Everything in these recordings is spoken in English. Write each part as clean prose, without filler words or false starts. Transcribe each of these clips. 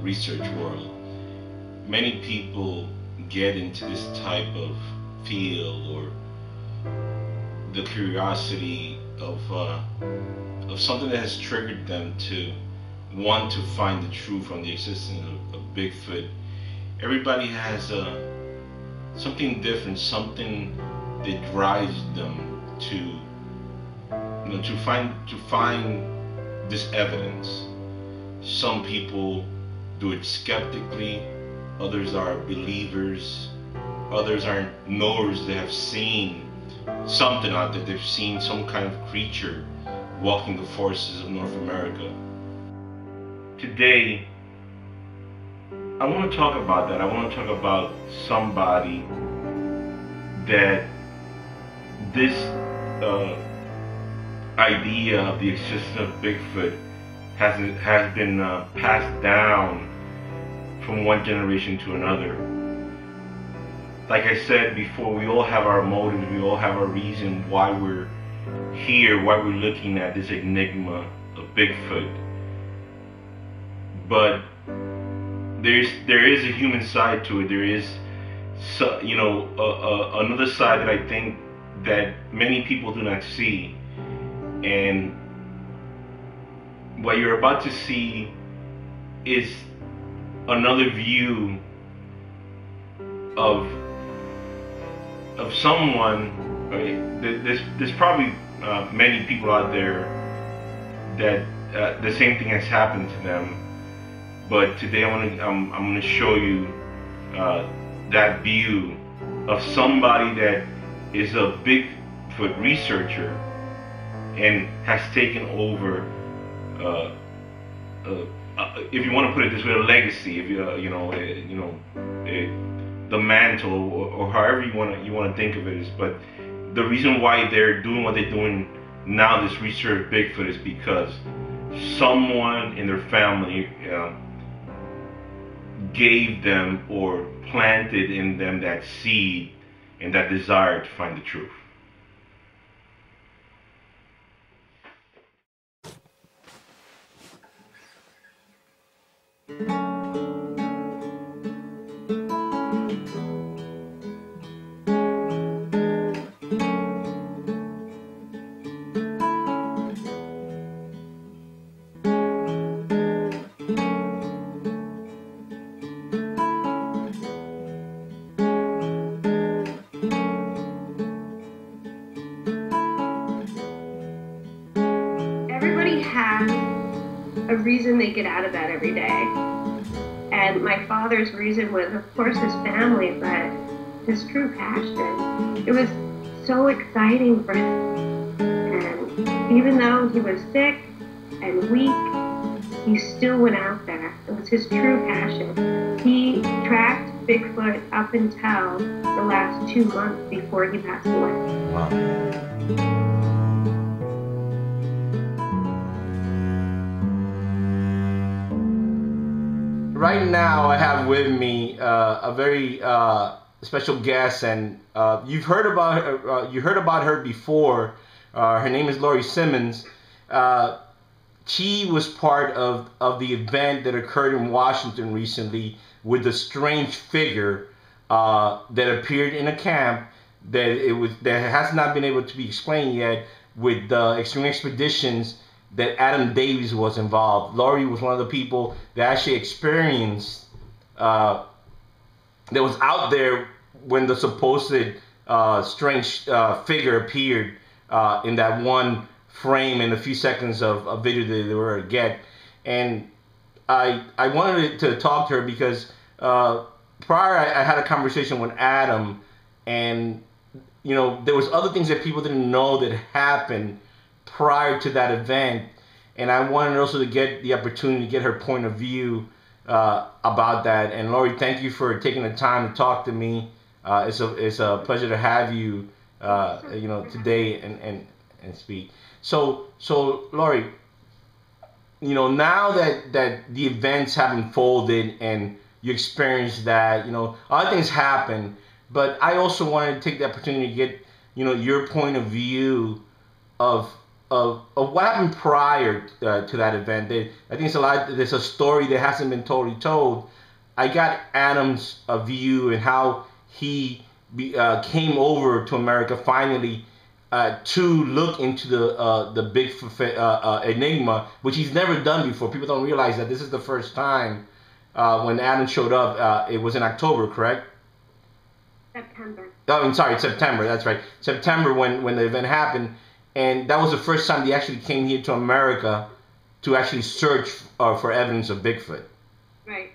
research world. Many people get into this type of field, or the curiosity of something that has triggered them to want to find the truth on the existence of Bigfoot. Everybody has something different, something that drives them to find this evidence. Some people do it skeptically, others are believers, others are knowers. They have seen something out there. They've seen some kind of creature walking the forests of North America. Today, I want to talk about that. I want to talk about somebody that this idea of the existence of Bigfoot has been passed down from one generation to another. Like I said before, we all have our motives, we all have our reason why we're here, why we're looking at this enigma of Bigfoot. But there is a human side to it. There is, another side that I think that many people do not see. And what you're about to see is another view of someone. There's probably many people out there that the same thing has happened to them. But today I'm gonna show you that view of somebody that is a Bigfoot researcher and has taken over, if you want to put it this way, a legacy. If the mantle, or however you want to think of it is. But the reason why they're doing what they're doing now, this research of Bigfoot, is because someone in their family gave them or planted in them that seed and that desire to find the truth. Everybody has a reason they get out of bed every day. And my father's reason was, of course, his family, but his true passion. It was so exciting for him. And even though he was sick and weak, he still went out there. It was his true passion. He tracked Bigfoot up until the last 2 months before he passed away. Wow. Right now, I have with me a very special guest, and you've heard about her. You heard about her before. Her name is Lorí Simmons. She was part of the event that occurred in Washington recently with the strange figure that appeared in a camp that has not been able to be explained yet, with the extreme expeditions that Adam Davies was involved. Lorí was one of the people that actually experienced, that was out there when the supposed strange figure appeared in that one frame in a few seconds of video that they were to get. And I wanted to talk to her because prior I had a conversation with Adam, and there was other things that people didn't know that happened prior to that event, and I wanted also to get the opportunity to get her point of view about that. And Lorí, thank you for taking the time to talk to me. It's a pleasure to have you, today and speak. So Lorí, now that the events have unfolded and you experienced that, other things happen, but I also wanted to take the opportunity to get your point of view of of what happened prior to that event. I think there's a story that hasn't been totally told. I got Adam's view and how he came over to America finally to look into the Bigfoot enigma, which he's never done before. People don't realize that this is the first time when Adam showed up. It was in October, correct? September. Oh, I'm sorry, September. That's right, September when the event happened, and that was the first time they actually came here to America to actually search for evidence of Bigfoot. Right.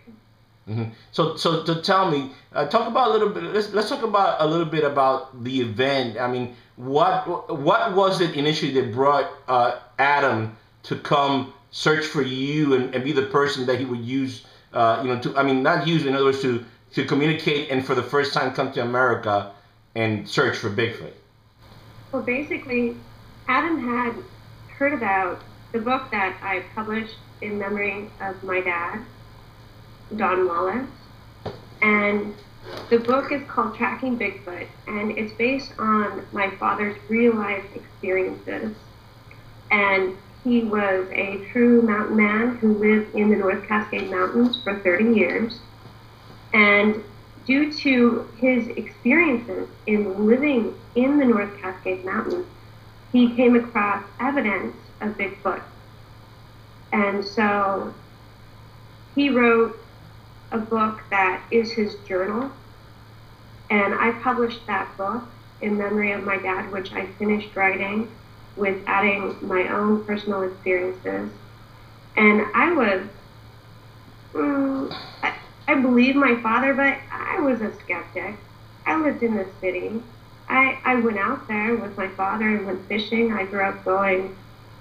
Mm-hmm. So to tell me, talk about a little bit. Let's talk about a little bit about the event. I mean, what was it initially that brought Adam to come search for you and be the person that he would use, not use, in other words, to communicate and for the first time come to America and search for Bigfoot? Well, basically, Adam had heard about the book that I published in memory of my dad, Don Wallace, and the book is called Tracking Bigfoot, and it's based on my father's real-life experiences. And he was a true mountain man who lived in the North Cascade Mountains for 30 years. And due to his experiences in living in the North Cascade Mountains, he came across evidence of Bigfoot. And so he wrote a book that is his journal, and I published that book in memory of my dad, which I finished writing with adding my own personal experiences. And I was, I believe my father, but I was a skeptic. I lived in the city. I went out there with my father and went fishing. I grew up going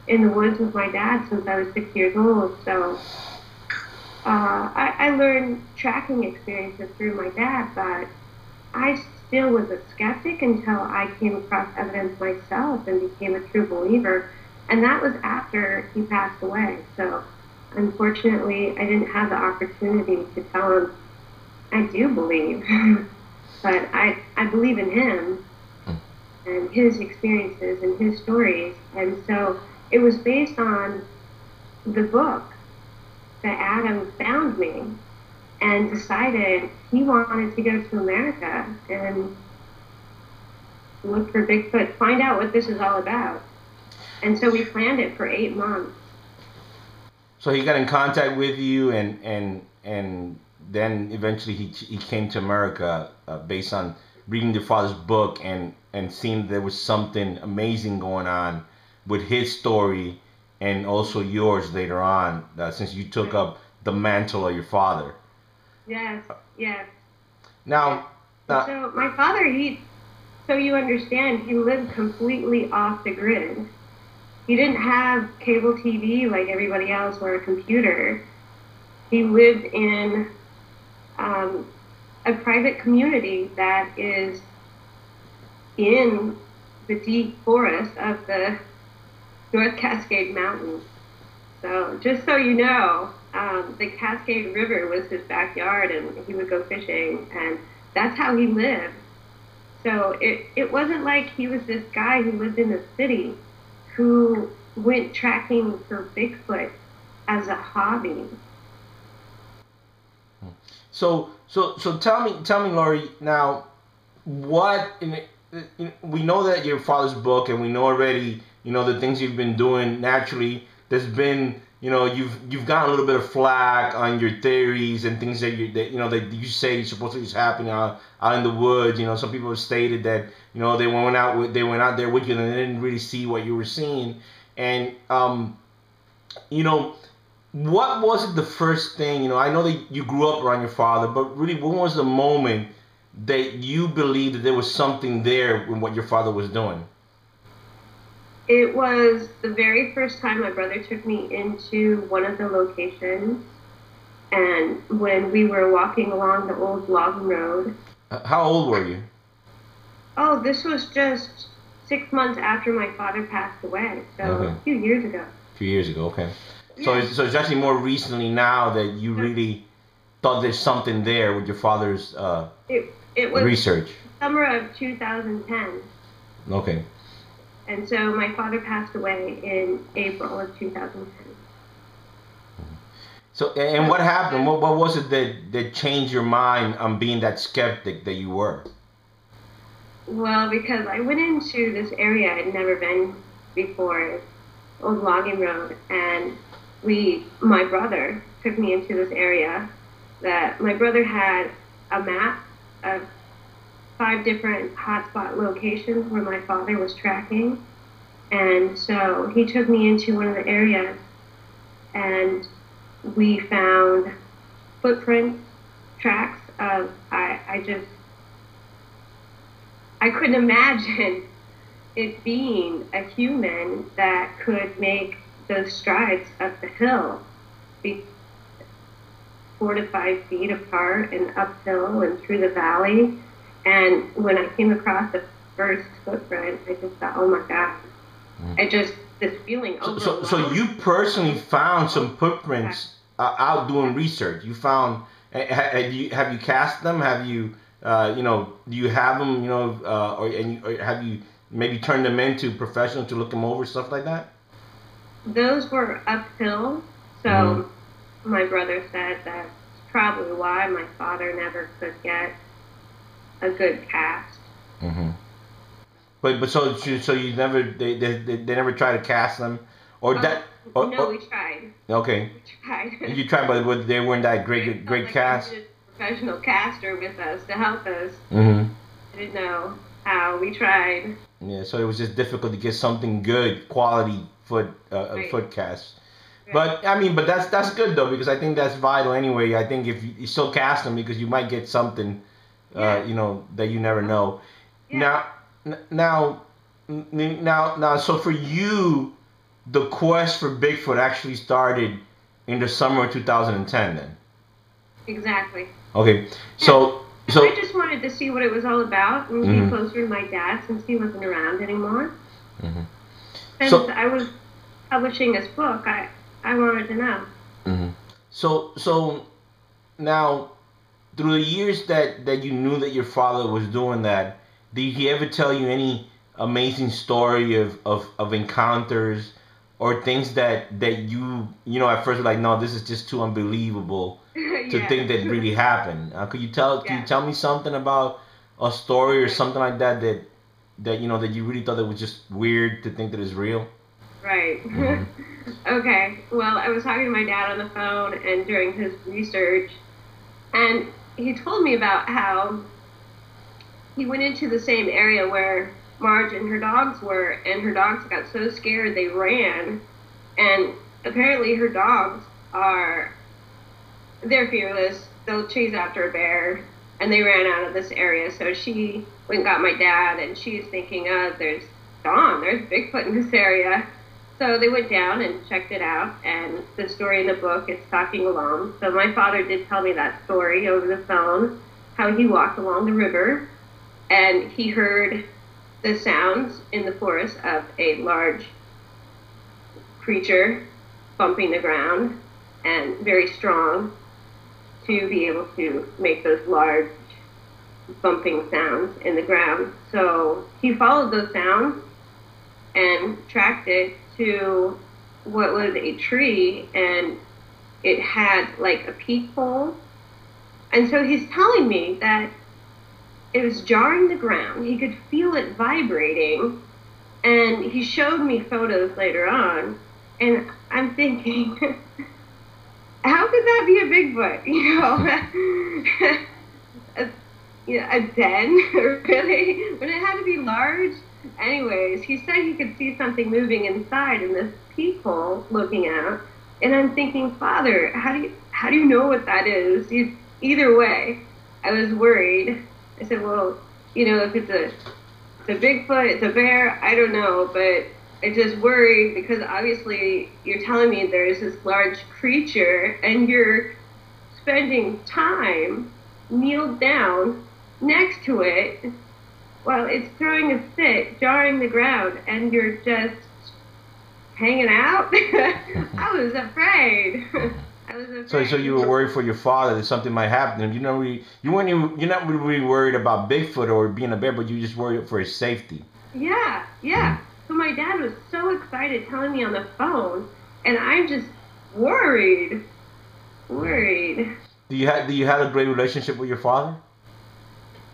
in the woods with my dad since I was 6 years old. So I learned tracking experiences through my dad, but I still was a skeptic until I came across evidence myself and became a true believer. And that was after he passed away. So unfortunately, I didn't have the opportunity to tell him I do believe. But I believe in him and his experiences and his stories. And so it was based on the book that Adam found me and decided he wanted to go to America and look for Bigfoot, find out what this is all about. And so we planned it for 8 months. So he got in contact with you, and then eventually he came to America based on reading your father's book and seeing there was something amazing going on with his story and also yours later on, since you took up the mantle of your father. Yes, yes. Now, so my father, so you understand, he lived completely off the grid. He didn't have cable TV like everybody else or a computer. He lived in a private community that is in the deep forest of the North Cascade Mountains. So just so you know, the Cascade River was his backyard, and he would go fishing, and that's how he lived. So it wasn't like he was this guy who lived in the city who went tracking for Bigfoot as a hobby. So tell me, Lorí. Now, we know that your father's book, and we know already, the things you've been doing. Naturally, there's been, you've gotten a little bit of flack on your theories and things that you say supposedly is happening out in the woods. Some people have stated that they went out there with you and they didn't really see what you were seeing. And what was it the first thing? I know that you grew up around your father, but really, when was the moment that you believed that there was something there in what your father was doing? It was the very first time my brother took me into one of the locations, and when we were walking along the old logging road. How old were you? Oh, this was just 6 months after my father passed away, so okay. A few years ago. A few years ago, okay. Yeah. So it's actually more recently now that you really thought there's something there with your father's it was research. Summer of 2010. Okay. And so my father passed away in April of 2010. So, and what happened? What was it that changed your mind on being that skeptic that you were? Well, because I went into this area I'd never been before, old logging road, and my brother took me into this area that my brother had a map of 5 different hotspot locations where my father was tracking. And so he took me into one of the areas, and we found footprints, tracks of, I couldn't imagine it being a human that could make those strides up the hill, be 4 to 5 feet apart and uphill and through the valley. And when I came across the first footprint, I just thought, oh my God. This feeling overwhelmed. So you personally found some footprints out doing research. You found, have you cast them? Have you, do you have them, or have you maybe turned them into professionals to look them over, stuff like that? Those were uphill, so my brother said that's probably why my father never could get a good cast. But so you never they never try to cast them, or no, we tried. Okay. We tried. You tried, but they weren't that great cast. We needed a professional caster with us to help us. I didn't know how. We tried. Yeah, so it was just difficult to get something good, quality foot cast. Right. But I mean, that's good though, because I think that's vital anyway. I think if you still cast them, because you might get something, that you never know. Yeah. Now, so for you, the quest for Bigfoot actually started in the summer of 2010 then? Exactly. Okay, so I just wanted to see what it was all about and be closer to my dad since he wasn't around anymore. Since I was publishing this book, I wanted to know. So now, through the years that you knew that your father was doing that, did he ever tell you any amazing story of encounters or things that you at first were like, no, this is just too unbelievable to think that really happened? Could you tell me something about a story or something like that you really thought that was just weird to think that is real? Right. Okay. Well, I was talking to my dad on the phone and during his research, and he told me about how he went into the same area where Marge and her dogs were, and her dogs got so scared they ran. And apparently her dogs they're fearless. They'll chase after a bear, and they ran out of this area. So she went and got my dad, and she's thinking, there's Bigfoot in this area. So they went down and checked it out, and the story in the book is talking along. So my father did tell me that story over the phone, how he walked along the river, and he heard the sounds in the forest of a large creature bumping the ground, and very strong to be able to make those large bumping sounds in the ground. So he followed those sounds and tracked it to what was a tree, and it had like a peephole. And so he's telling me that it was jarring the ground. He could feel it vibrating, and he showed me photos later on, and I'm thinking, how could that be a Bigfoot? A den, really? Would it have to be large? Anyways, he said he could see something moving inside in this peephole looking out, and I'm thinking, Father, how do you know what that is? Either way, I was worried. I said, well, if it's a Bigfoot, it's a bear, I don't know, but I just worried because obviously you're telling me there's this large creature and you're spending time kneeled down next to it while it's throwing a fit, jarring the ground, and you're just hanging out. I was afraid. So you were worried for your father that something might happen to him. You're not really worried about Bigfoot or being a bear, but you just worried for his safety. Yeah. So my dad was so excited telling me on the phone, and I'm just worried. Do you have a great relationship with your father?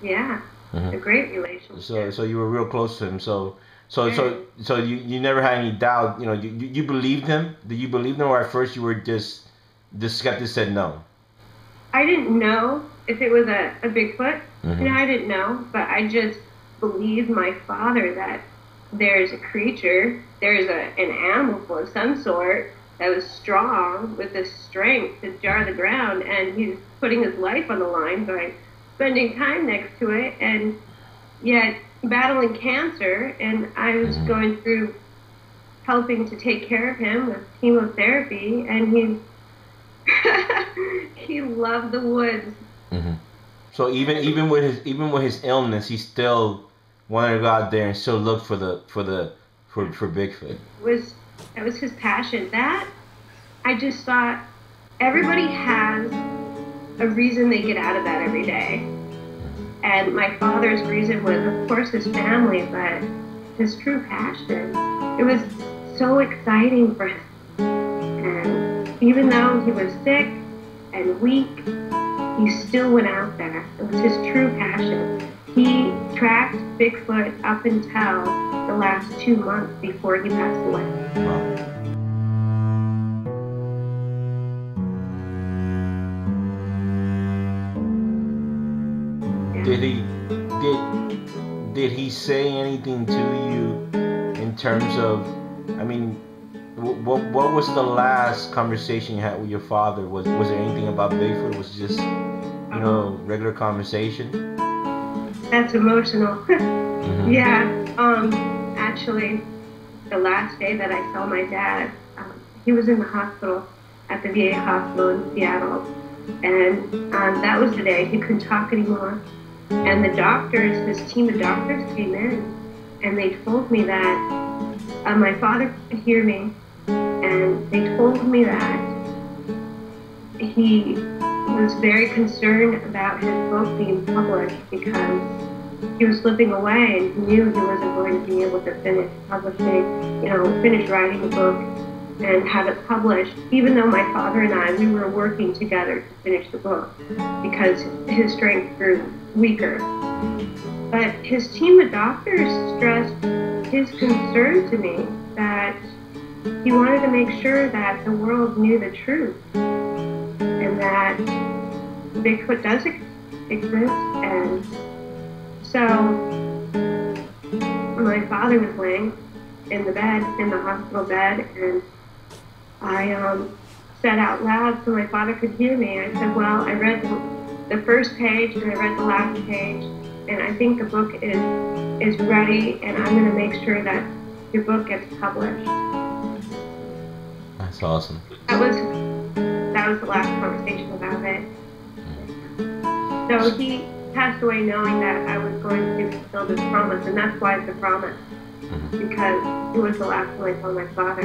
Yeah, a great relationship. So you were real close to him. So you never had any doubt. You know, you believed him. Did you believe him, or at first you were just the skeptic said no? I didn't know if it was a Bigfoot. You know, I didn't know, but I just believed my father that there's a creature, there's an animal of some sort that was strong with the strength to jar the ground, and he's putting his life on the line by spending time next to it, and yet battling cancer, and I was going through helping to take care of him with chemotherapy, and he loved the woods. So even with his illness, he still wanted to go out there and still look for Bigfoot. That was his passion. That I just thought everybody has a reason they get out of that every day. And my father's reason was, of course, his family, but his true passion. It was so exciting for him. And even though he was sick and weak, he still went out there. It was his true passion. He tracked Bigfoot up until the last 2 months before he passed away. Wow. Did he say anything to you in terms of, I mean, what was the last conversation you had with your father? Was there anything about Bigfoot? Was it just, regular conversation? That's emotional. Yeah. Actually, the last day that I saw my dad, he was in the hospital, at the VA hospital in Seattle, and that was the day he couldn't talk anymore. And the doctors, his team of doctors came in, and they told me that my father could hear me, and they told me that he was very concerned about his book being published because he was slipping away, and he knew he wasn't going to be able to finish writing the book and have it published, even though my father and I, we were working together to finish the book because his strength grew weaker. But his team of doctors stressed his concern to me that he wanted to make sure that the world knew the truth and that Bigfoot does exist. And so my father was laying in the hospital bed, and I said out loud so my father could hear me. I said, well, I read the first page and I read the last page, and I think the book is ready, and I'm going to make sure that your book gets published. That's awesome. That was the last conversation about it. So he passed away knowing that I was going to fulfill this promise, and that's why it's a promise. Because it was the last time I saw my father.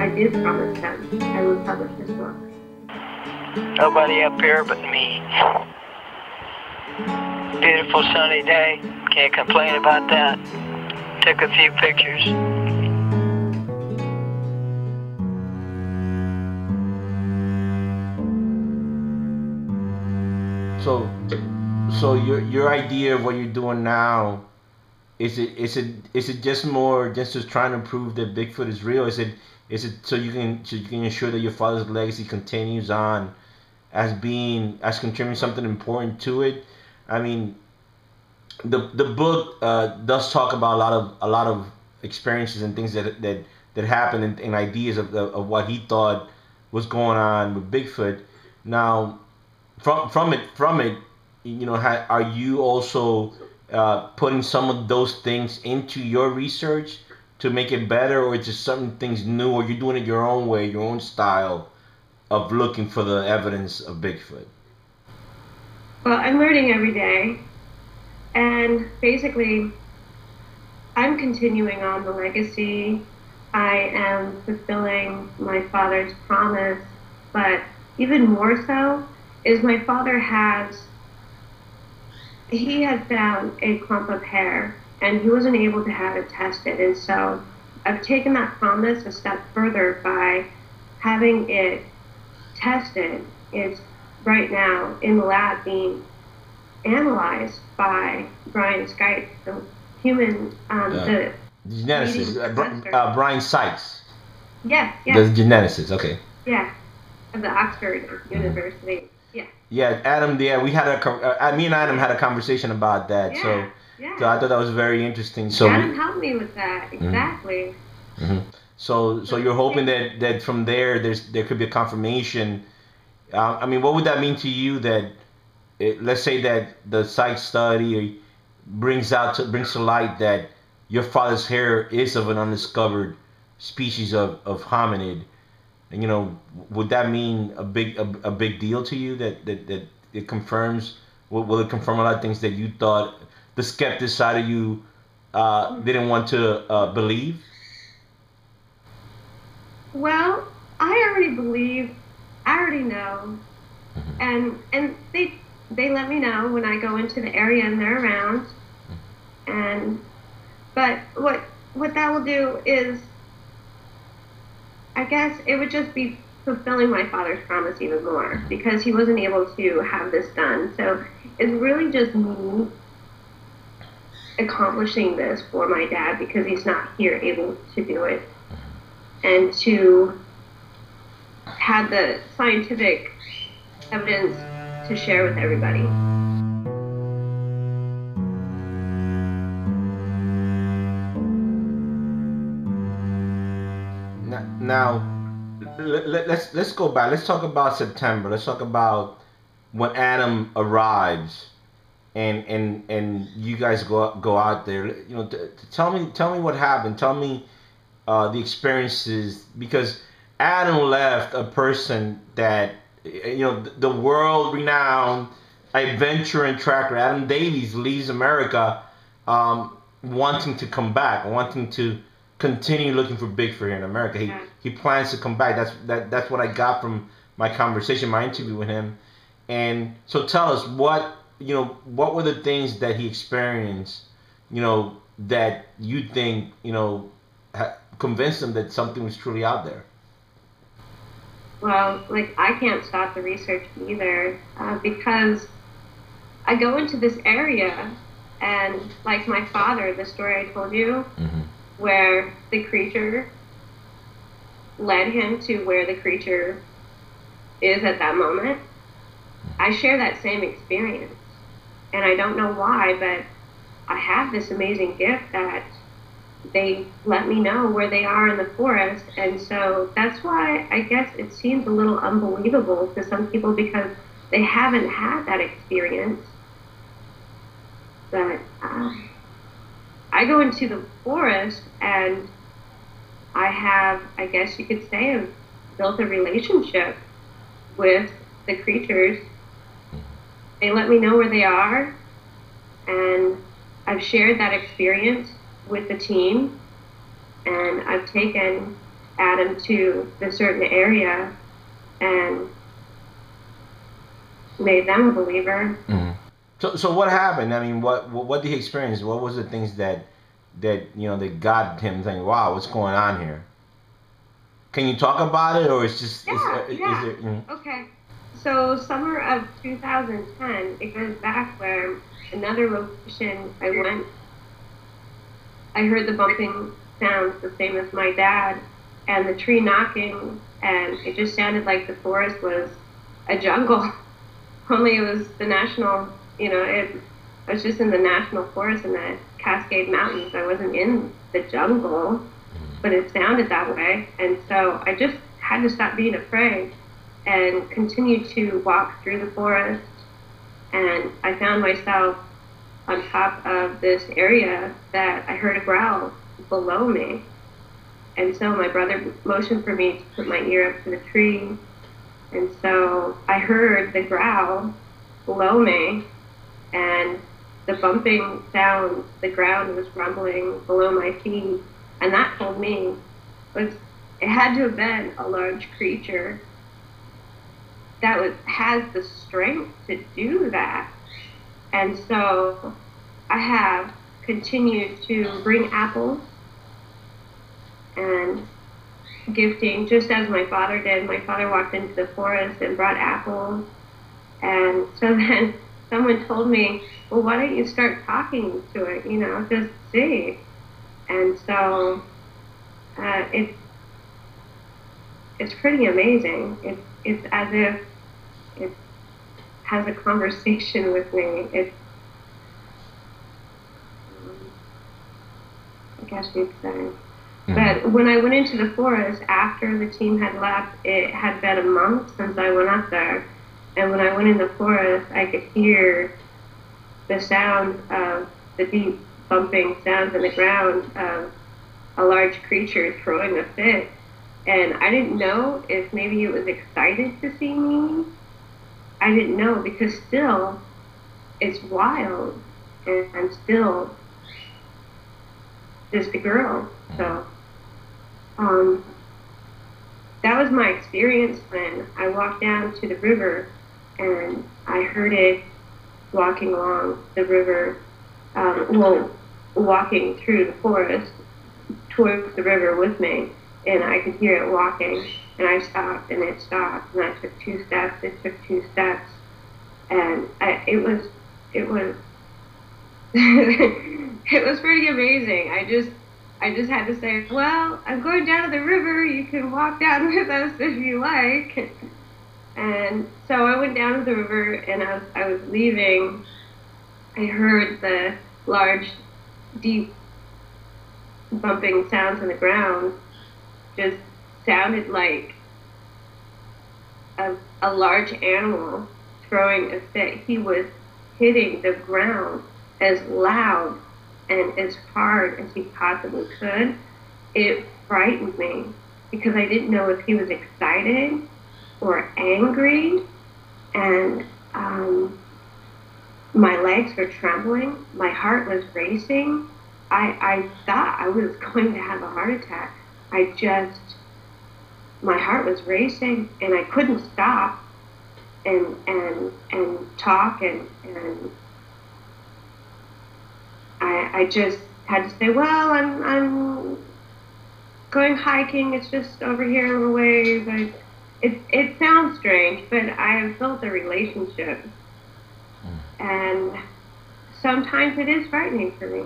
I did promise him I would publish his book. Nobody up here but me. Beautiful sunny day. Can't complain about that. Took a few pictures. So your idea of what you're doing now, is it just more just trying to prove that Bigfoot is real? Is it so you can ensure that your father's legacy continues on as contributing something important to it? I mean, the book does talk about a lot of experiences and things that happened and ideas of what he thought was going on with Bigfoot. Now, from it, are you also putting some of those things into your research to make it better, or just some things new, or you're doing it your own way, your own style of looking for the evidence of Bigfoot? Well, I'm learning every day, and basically I'm continuing on the legacy. I am fulfilling my father's promise, but even more so is my father has found a clump of hair, and he wasn't able to have it tested, and so I've taken that promise a step further by having it tested. It's right now in the lab being analyzed by Brian Sykes, the human, the geneticist, Brian Sykes. Yes, yes. The geneticist, okay. Yeah, of the Oxford University. Yeah. Yeah, Adam. Yeah, we had me and Adam had a conversation about that. Yeah, so I thought that was very interesting. So Adam helped me with that exactly. So you're hoping that from there could be a confirmation. I mean, what would that mean to you? That let's say that the psych study brings to light that your father's hair is of an undiscovered species of hominid. And, you know, would that mean a big deal to you that it confirms? Will it confirm a lot of things that you thought the skeptic side of you didn't want to believe? Well, I already know, and they let me know when I go into the area and they're around, but what that will do is, I guess it would just be fulfilling my father's promise even more, because he wasn't able to have this done. So it's really just me accomplishing this for my dad, because he's not here able to do it, and to have the scientific evidence to share with everybody. Now, let's go back. Let's talk about September. Let's talk about when Adam arrives, and you guys go out there. You know, tell me what happened. Tell me the experiences, because Adam left a person that, you know, the world-renowned adventurer and tracker Adam Davies leaves America, wanting to come back, wanting to continue looking for Bigfoot here in America. He plans to come back. That's what I got from my conversation, my interview with him. And so tell us what were the things that he experienced, you know, that you think, you know, convinced him that something was truly out there. Well, like, I can't stop the research either, because I go into this area, and like my father, the story I told you, where the creature led him to where the creature is at that moment, I share that same experience. And I don't know why, but I have this amazing gift that they let me know where they are in the forest. And so that's why I guess it seems a little unbelievable to some people, because they haven't had that experience. But I go into the forest, and I have, I guess you could say, built a relationship with the creatures. They let me know where they are, and I've shared that experience with the team, and I've taken Adam to the certain area and made them a believer. So what happened? I mean, what did he experience? What was the things that you know, that got him thinking, wow, what's going on here? Can you talk about it, or it's just Okay. So summer of 2010, it goes back where another location I went, I heard the bumping sounds the same as my dad, and the tree knocking, and it just sounded like the forest was a jungle. Only it was the national, you know, I was just in the national forest in the Cascade Mountains. I wasn't in the jungle, but it sounded that way. And so I just had to stop being afraid and continue to walk through the forest. And I found myself on top of this area that I heard a growl below me. And so my brother motioned for me to put my ear up to the tree. And so I heard the growl below me, and the bumping sound, the ground was rumbling below my feet. And that told me it had to have been a large creature that has the strength to do that. And so I have continued to bring apples and gifting, just as my father did. My father walked into the forest and brought apples. And so then someone told me, well, why don't you start talking to it, you know, just see. And so it's pretty amazing. It's as if it has a conversation with me. I guess you'd say. But when I went into the forest after the team had left, it had been a month since I went up there. And when I went in the forest, I could hear the sound of the deep bumping sounds in the ground of a large creature throwing a fit. And I didn't know if maybe it was excited to see me. I didn't know, because still it's wild and I'm still just a girl. So that was my experience when I walked down to the river and I heard it walking along the river, walking through the forest towards the river with me, and I could hear it walking, and I stopped and it stopped, and I took 2 steps, it took 2 steps, and it was it was pretty amazing. I just had to say, well, I'm going down to the river, you can walk down with us if you like. And so I went down to the river, and as I was leaving, I heard the large, deep, bumping sounds in the ground. Just sounded like a large animal throwing a fit. He was hitting the ground as loud and as hard as he possibly could. It frightened me because I didn't know if he was excited or angry, and my legs were trembling, my heart was racing. I thought I was going to have a heart attack. My heart was racing, and I couldn't stop and talk, and I just had to say, well, I'm going hiking, it's just over here a little ways. It sounds strange, but I have built a relationship, and sometimes it is frightening for me.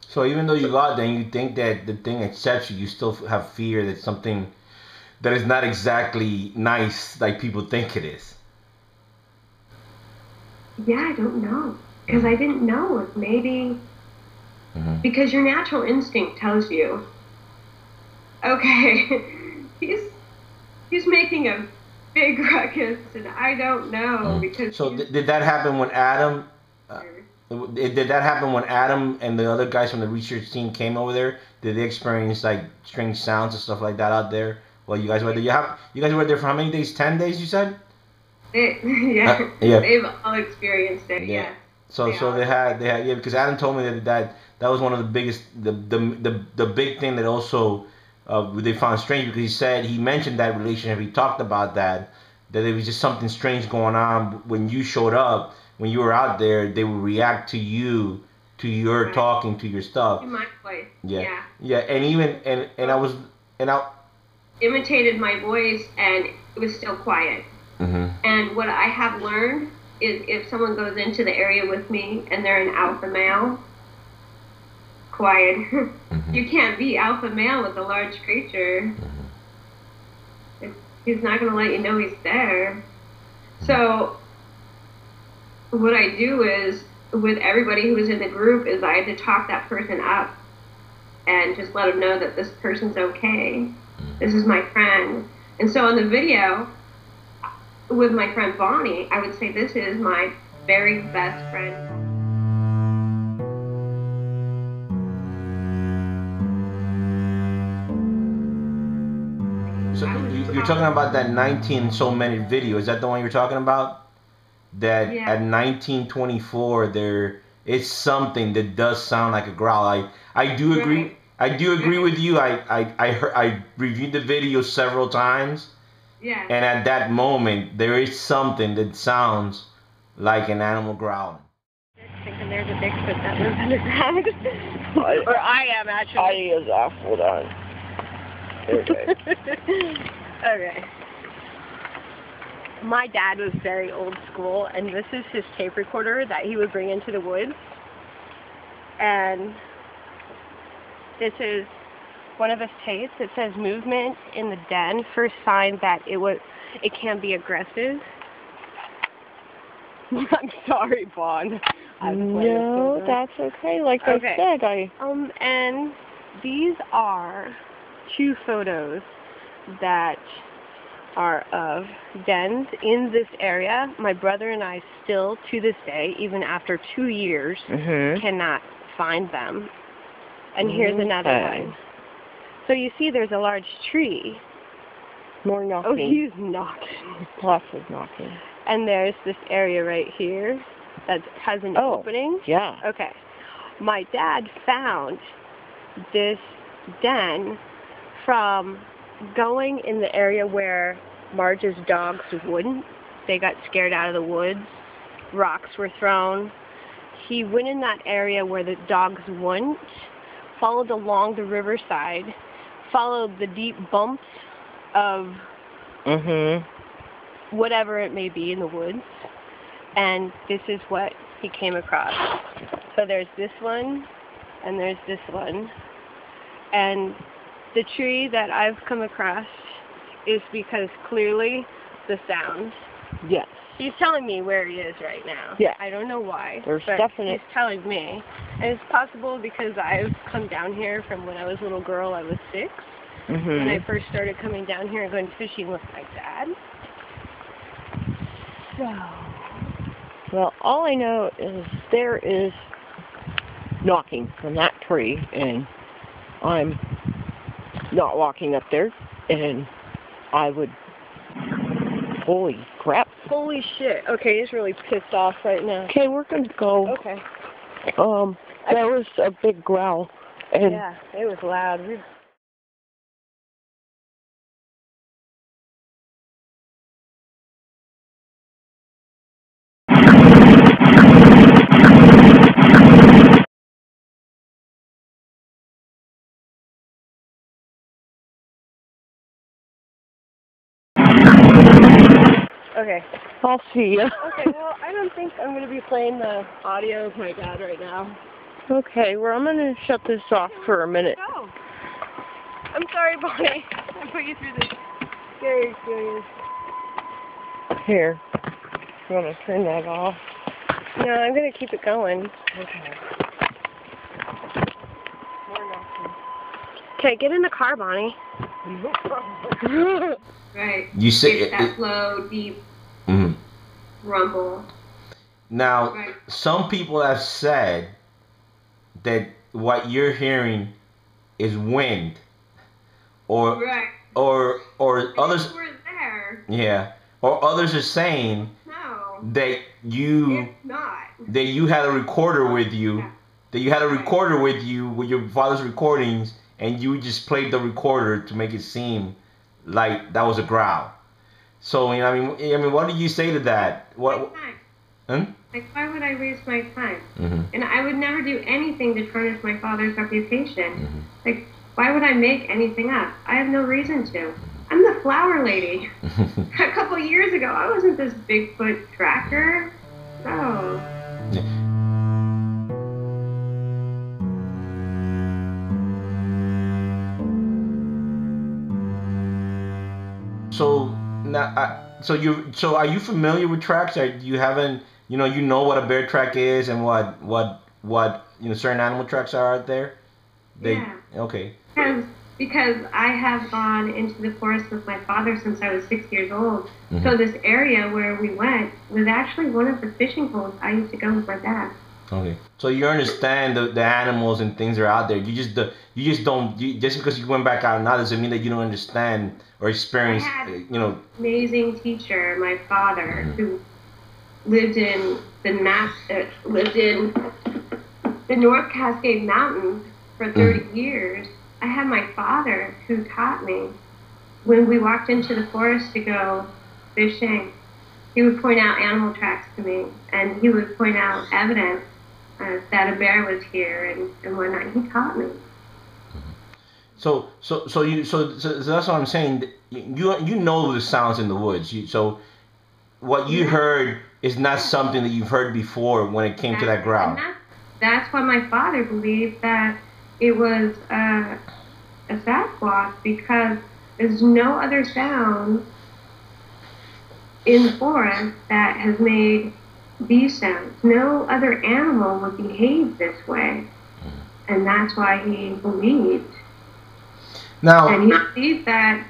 So even though you go out there and you think that the thing accepts you, you still have fear that something that is not exactly nice like people think it is. Yeah, I don't know, because I didn't know if maybe, because your natural instinct tells you, okay, he's making a big ruckus, and I don't know, because. So did that happen when Adam? Did that happen when Adam and the other guys from the research team came over there? Did they experience like strange sounds and stuff like that out there while you guys were there? You guys were there for how many days? 10 days, you said? Yeah. They've all experienced it. Yeah. So they had because Adam told me that was one of the biggest the big thing that also they found strange, because he mentioned that relationship. He talked about that there was just something strange going on when you showed up. When you were out there, they would react to you, to your talking, to your stuff. To my voice. Yeah, and even and I imitated my voice, and it was still quiet. And what I have learned is if someone goes into the area with me and they're an alpha male, quiet. You can't be alpha male with a large creature. He's not going to let you know he's there. So what I do is, with everybody who was in the group, is I had to talk that person up and just let them know that this person's okay. This is my friend. And so on the video, with my friend Bonnie, I would say this is my very best friend. So you're talking about that 19 so minute video. Is that the one you're talking about? That at 1924 there is something that does sound like a growl. I do agree. Right. I do agree with you. I reviewed the video several times. Yeah. And at that moment, there is something that sounds like an animal growling. Thinking there's a Bigfoot that lives underground. Or I am, actually. I is off. Hold on. Okay. My dad was very old school, and this is his tape recorder that he would bring into the woods. And this is one of his tapes. It says movement in the den, first sign that it can be aggressive. I'm sorry, Bon. No, that's okay. Like I said, and these are 2 photos that are of dens in this area. My brother and I still, to this day, even after 2 years, cannot find them. And here's another one. So you see there's a large tree. More knocking. Oh, he's knocking. Lots of knocking. And there's this area right here that has an opening. Yeah. Okay. My dad found this den from going in the area where Marge's dogs wouldn't. They got scared out of the woods. Rocks were thrown. He went in that area where the dogs wouldn't, followed along the riverside, followed the deep bumps of whatever it may be in the woods, and this is what he came across. So there's this one, and there's this one, and the tree that I've come across is because clearly the sound. Yes. He's telling me where he is right now. Yeah. I don't know why. There's but definite. He's telling me. And it's possible because I've come down here from when I was a little girl. I was 6. When I first started coming down here and going fishing with my dad. So. Well, all I know is there is knocking from that tree, and I'm not walking up there, and I would. Holy crap. Holy shit. Okay, he's really pissed off right now. Okay, we're going to go. Okay. That was a big growl. And yeah, it was loud. Okay. I'll see ya. Okay, well, I don't think I'm going to be playing the audio of my dad right now. Okay, well, I'm going to shut this off for a minute. Go. I'm sorry, Bonnie. I put you through this scary experience. Here. You want to turn that off? No, I'm going to keep it going. Okay. Okay, get in the car, Bonnie. Right. You say it's that slow, deep rumble. Now, some people have said that what you're hearing is wind, or others. We're there. Yeah, or others are saying that you had a recorder with you, that you had a recorder with you with your father's recordings, and you just played the recorder to make it seem like that was a growl. So, you know, I mean, what do you say to that? What? Like, why would I waste my time? And I would never do anything to tarnish my father's reputation. Like, why would I make anything up? I have no reason to. I'm the flower lady. A couple years ago, I wasn't this Bigfoot tracker. No. So now, so are you familiar with tracks? Or you haven't, you know what a bear track is and what certain animal tracks are out there? Yeah. Okay. Because I have gone into the forest with my father since I was 6 years old. So this area where we went was actually one of the fishing holes I used to go with my dad. Okay. So you understand the animals and things that are out there. Just because you went back out now doesn't mean that you don't understand or experience. I had an amazing teacher, my father, who lived in the North Cascade Mountains for 30 years. I had my father who taught me when we walked into the forest to go fishing. He would point out animal tracks to me, and he would point out evidence that a bear was here and whatnot. He taught me. So that's what I'm saying. You know the sounds in the woods. So what you heard is not something that you've heard before when it came to that growl. That's why my father believed that it was a Sasquatch, because there's no other sound in the forest that has made these sounds. No other animal would behave this way, and that's why he believed. Now, and he believed that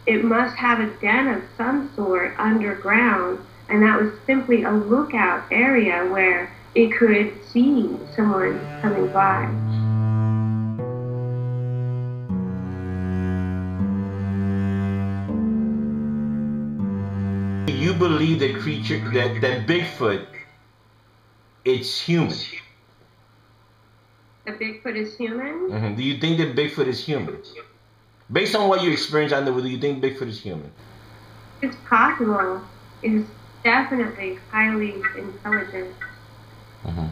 it must have a den of some sort underground, and that was simply a lookout area where it could see someone coming by. You believe that that Bigfoot, it's human? That Bigfoot is human? Mm-hmm. Do you think that Bigfoot is human? Based on what you experienced on the road, do you think Bigfoot is human? It's possible. It's definitely highly intelligent. Mm-hmm.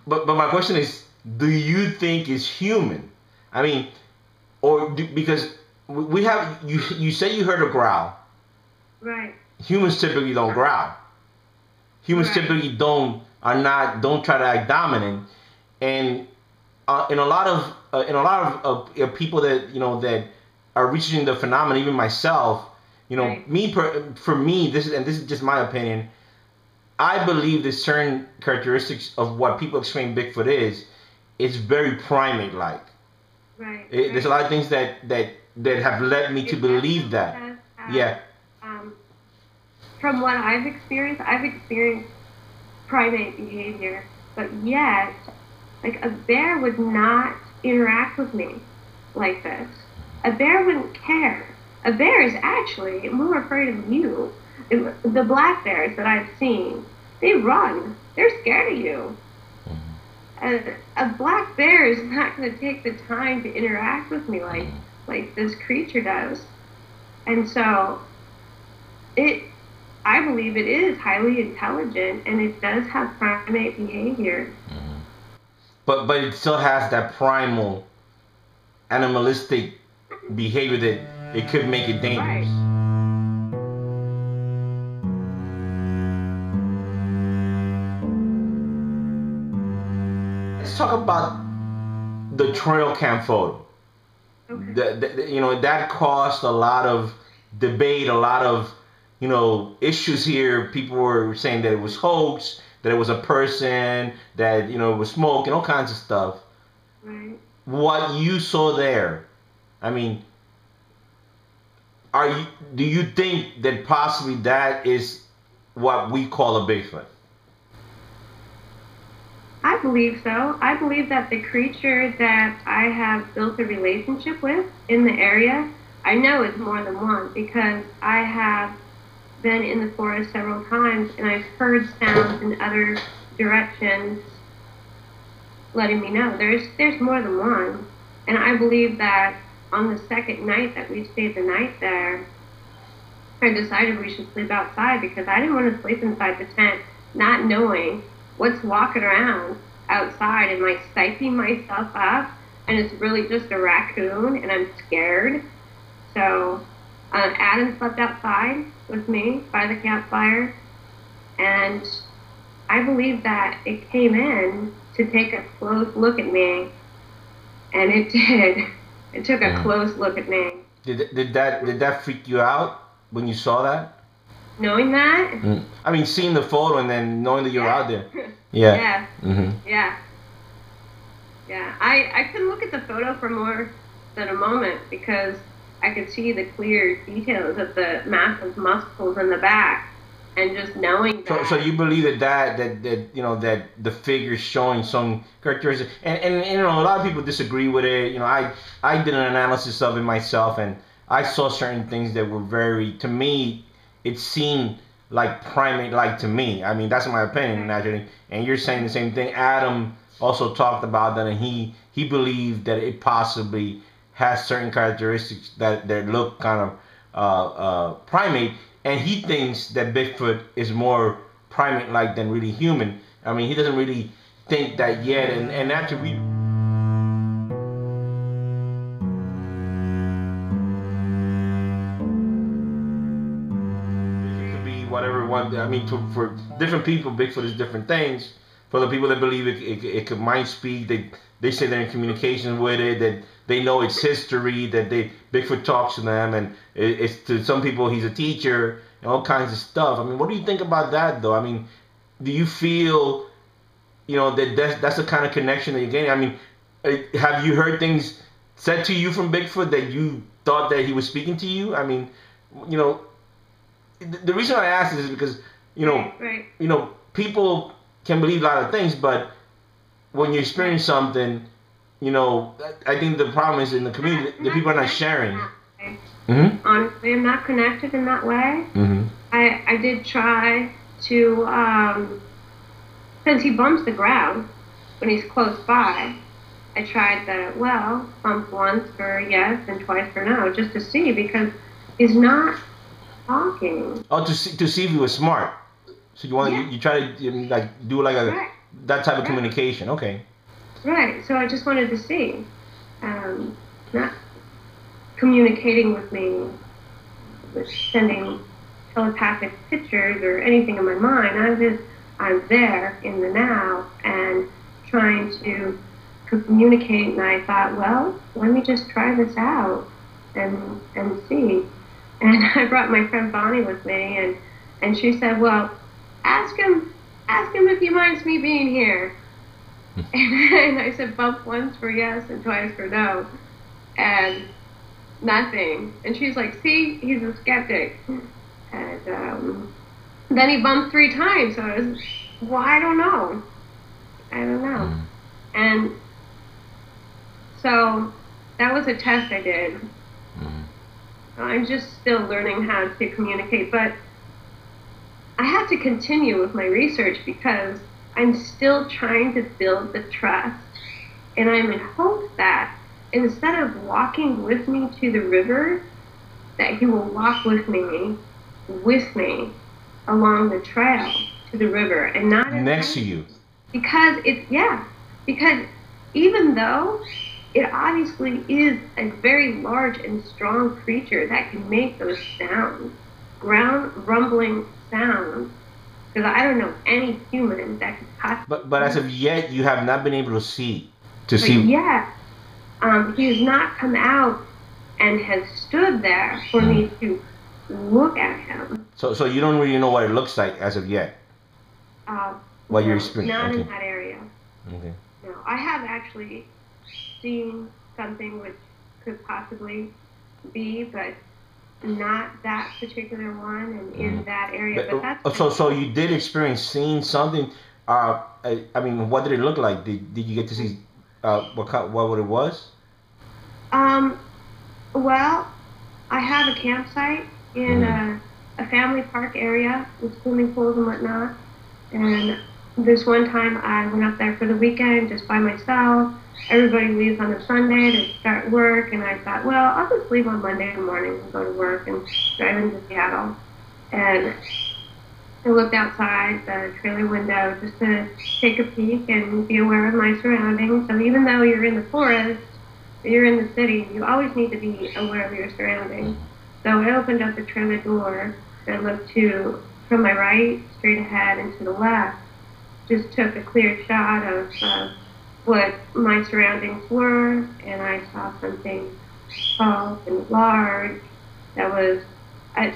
But my question is, do you think it's human? I mean, because we have you say you heard a growl. Right. Humans typically don't growl. Humans typically don't try to act dominant, and in a lot of people that that are researching the phenomenon, even myself, for me, this is just my opinion. I believe that certain characteristics of what people explain Bigfoot is, it's very primate-like. Right. There's a lot of things that have led me to believe that. Yeah. From what I've experienced primate behavior, but yet, like, a bear would not interact with me like this. A bear wouldn't care. A bear is actually more afraid of you. The black bears that I've seen, they run. They're scared of you. A black bear is not going to take the time to interact with me like this creature does. And so, I believe it is highly intelligent, and it does have primate behavior. But it still has that primal, animalistic behavior that it could make it dangerous. Right. Let's talk about the trail cam photo. Okay. That caused a lot of debate, a lot of issues here. People were saying that it was hoax, that it was a person, that it was smoke, and all kinds of stuff. Right. What you saw there, I mean, do you think that possibly that is what we call a Bigfoot? I believe so. I believe that the creature that I have built a relationship with in the area, I know it's more than one, because I have been in the forest several times, and I've heard sounds in other directions letting me know there's more than one. And I believe that on the second night that we stayed the night there, I decided we should sleep outside, because I didn't want to sleep inside the tent not knowing what's walking around outside. Am I psyching myself up and it's really just a raccoon and I'm scared? So Adam slept outside with me by the campfire, and I believe that it came in to take a close look at me, and it did. It took a close look at me. Did that freak you out when you saw that? Knowing that? I mean, seeing the photo and then knowing that you're out there. Yeah. Yeah. Mm-hmm. Yeah. Yeah. I couldn't look at the photo for more than a moment, because I could see the clear details of the massive muscles in the back, and just knowing that. So you believe that the figure showing some characteristics, and a lot of people disagree with it. I did an analysis of it myself, and I saw certain things that were very, to me, it seemed like primate-like to me. I mean, that's my opinion, naturally. And you're saying the same thing. Adam also talked about that, and he believed that it possibly has certain characteristics that look kind of primate, and he thinks that Bigfoot is more primate-like than really human. I mean, he doesn't really think that yet, and actually I mean, for different people, Bigfoot is different things. For the people that believe it could mind speak, they say they're in communication with it, that they know its history, that Bigfoot talks to them, and it's to some people he's a teacher and all kinds of stuff. I mean, what do you think about that, though? I mean, do you feel, that's the kind of connection that you're getting? I mean, have you heard things said to you from Bigfoot that you thought that he was speaking to you? I mean, the reason I ask this is because, Right. People can believe a lot of things, but when you experience something, I think the problem is in the community, the people are not sharing. Mm-hmm. Honestly, I'm not connected in that way. Mm-hmm. I did try to, since he bumps the ground when he's close by, I tried bump once for yes and twice for no, just to see, because he's not talking. Oh, to see if he was smart. So you try to do right. that type of communication. Okay. Right. So I just wanted to see, not communicating with me, with sending telepathic pictures or anything in my mind. I'm there in the now and trying to communicate. And I thought, well, let me just try this out and see. And I brought my friend Bonnie with me, and she said, well, ask him if he minds me being here. And I said, bump once for yes and twice for no. And nothing. And she's like, see, he's a skeptic. And then he bumped 3 times. So I was, well, I don't know. And so that was a test I did. I'm just still learning how to communicate, but I have to continue with my research because I'm still trying to build the trust. And I'm in hopes that instead of walking with me to the river, that he will walk with me along the trail to the river and not next to you. Because because even though it obviously is a very large and strong creature that can make those sounds, ground rumbling sounds, because I don't know any human that could possibly. But as of yet, you have not been able to see. Yeah, he has not come out and has stood there for me to look at him. So you don't really know what it looks like as of yet. What you're experiencing? Not in that area. Okay. No, I have actually seen something which could possibly be, but not that particular one and in that area. But that's so you did experience seeing something. I mean, what did it look like? Did you get to see what it was? Well, I have a campsite in a family park area with swimming pools and whatnot. And this one time I went up there for the weekend just by myself. Everybody leaves on a Sunday to start work, and I thought, well, I'll just leave on Monday in the morning and go to work and drive into Seattle. And I looked outside the trailer window just to take a peek and be aware of my surroundings. So even though you're in the forest, or you're in the city, you always need to be aware of your surroundings. So I opened up the trailer door and looked from my right, straight ahead, and to the left. Just took a clear shot of what my surroundings were, and I saw something tall and large that was,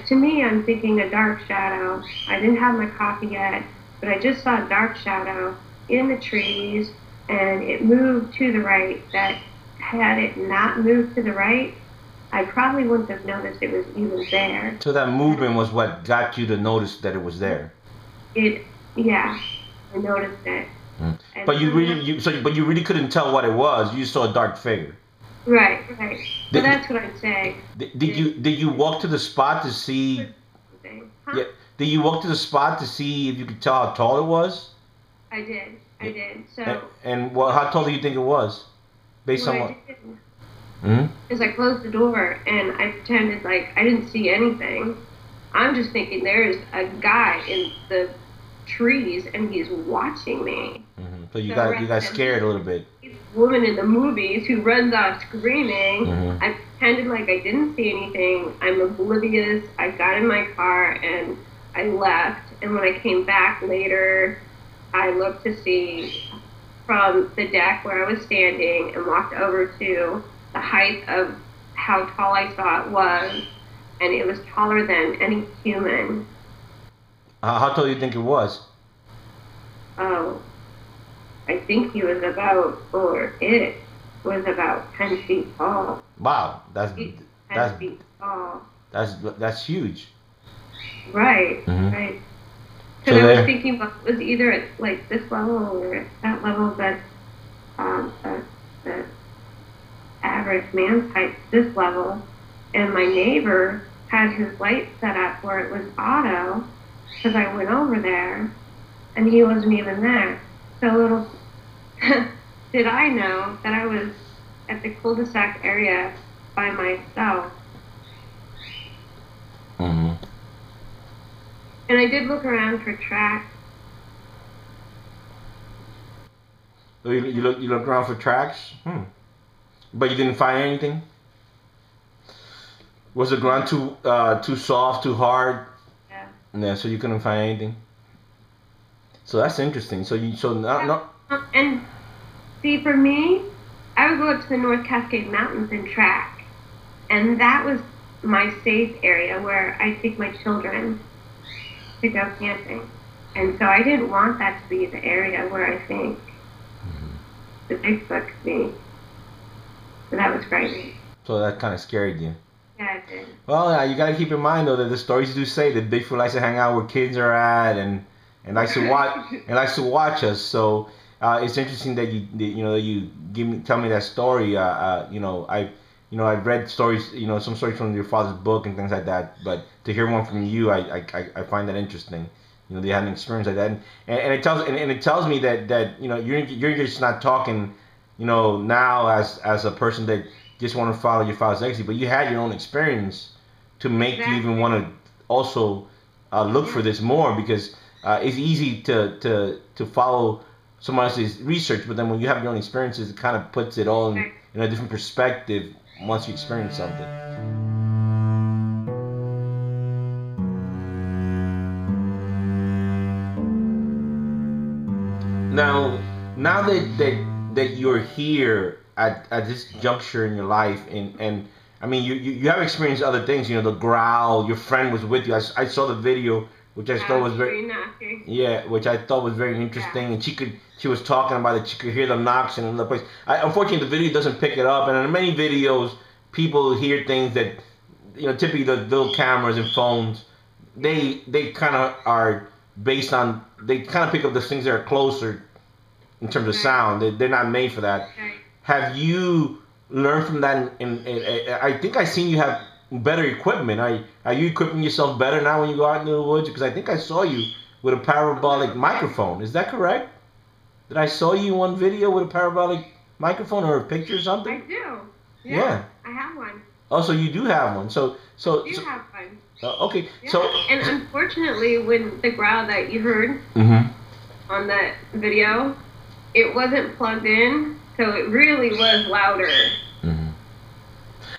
to me, I'm thinking a dark shadow. I didn't have my coffee yet, but I just saw a dark shadow in the trees, and it moved to the right. That had it not moved to the right, I probably wouldn't have noticed it was even there. So that movement was what got you to notice that it was there? Yeah, I noticed it. But you really couldn't tell what it was. You saw a dark figure. Right. So that's what I'm saying. Did you walk to the spot to see? Huh? Yeah. Did you walk to the spot to see if you could tell how tall it was? I did. So. And how tall do you think it was, based on what? Is I closed the door and I pretended like I didn't see anything. I'm just thinking there's a guy in the trees and he's watching me. So you got scared a little bit. Woman in the movies who runs off screaming. I pretended like I didn't see anything. I'm oblivious. I got in my car and I left. And when I came back later, I looked to see from the deck where I was standing and walked over to the height of how tall I saw it was, and it was taller than any human. How tall do you think it was? Oh, I think he was about, or it was about 10 feet tall. Wow, that's 10 feet tall. That's huge. Right, Mm-hmm. right. So Because I there- was thinking about it was either at like this level or at that level, but the average man's height this level, and my neighbor had his light set up where it was auto, because I went over there, and he wasn't even there. So little did I know that I was at the cul-de-sac area by myself. Mm-hmm. And I did look around for tracks. So you look around for tracks, but you didn't find anything. Was the ground too soft, too hard? Yeah. Yeah, so you couldn't find anything. So that's interesting. And see, for me, I would go up to the North Cascade Mountains and track, and that was my safe area where I take my children to go camping. And so I didn't want that to be the area where I think the Bigfoot could be. So that was frightening. So that kind of scared you. Yeah, it did. Well, yeah, you gotta keep in mind though that the stories do say that Bigfoot likes to hang out where kids are at and likes to watch us. So it's interesting that you tell me that story. I've read stories, some stories from your father's book and things like that. But to hear one from you, I find that interesting. They had an experience like that, and it tells me that you're just not talking, now as a person that just want to follow your father's legacy, but you had your own experience to make you even want to also look for this more, because it's easy to follow someone else's research, but then when you have your own experiences, it kind of puts it all in a different perspective once you experience something. Now that you're here at this juncture in your life, and I mean you have experienced other things, the growl, your friend was with you. I saw the video, which I thought was which I thought was very interesting, and she was talking about it. She could hear the knocks in another place. Unfortunately, the video doesn't pick it up, and in many videos, people hear things that, typically the little cameras and phones, they kind of are based on, they kind of pick up the things that are closer in terms of sound. They're not made for that. Have you learned from that? I think I seen you have better equipment. Are you equipping yourself better now when you go out into the woods? Because I think I saw you with a parabolic microphone. Is that correct? Did I saw you in one video with a parabolic microphone or a picture or something? I do. Yeah. I have one. Oh, so you do have one. So I do have one. Okay. Yeah. So. And unfortunately, when the growl that you heard on that video, it wasn't plugged in, so it really was louder.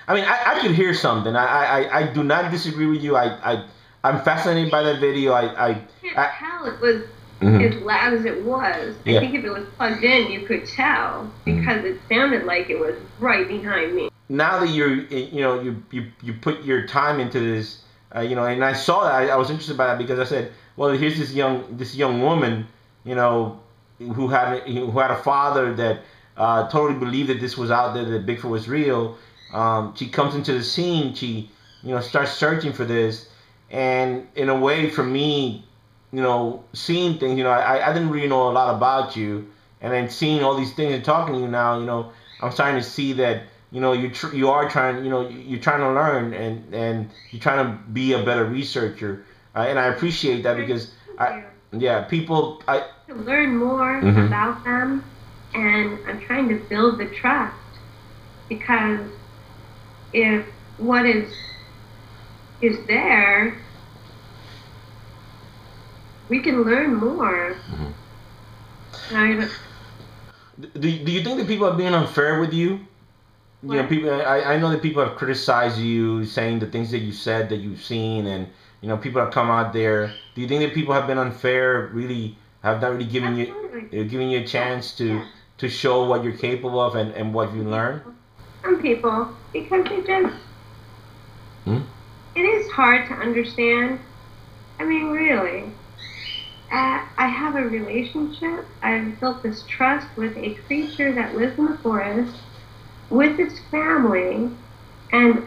I mean, I could hear something. I do not disagree with you. I'm fascinated by that video. I can't tell it was as loud as it was. I think if it was plugged in, you could tell, because it sounded like it was right behind me. Now that you put your time into this, and I saw that, I was interested by that, because I said, well, here's this young woman, who had a father that totally believed that this was out there, that Bigfoot was real. She comes into the scene. She, starts searching for this, and in a way, for me, seeing things, I didn't really know a lot about you, and then seeing all these things and talking to you now, I'm starting to see that, you are trying, you're trying to learn, and you're trying to be a better researcher, and I appreciate that, because people, to learn more about them, and I'm trying to build the trust, because if what is there, we can learn more. Do you think that people are being unfair with you? People. I know that people have criticized you, saying the things that you said, that you've seen, and you know, people have come out there. Do you think that people have been unfair? Really, have not really given you a chance to show what you're capable of and what you learn? Some people, because they just, it is hard to understand. I mean, really. I have a relationship. I've built this trust with a creature that lives in the forest with its family, and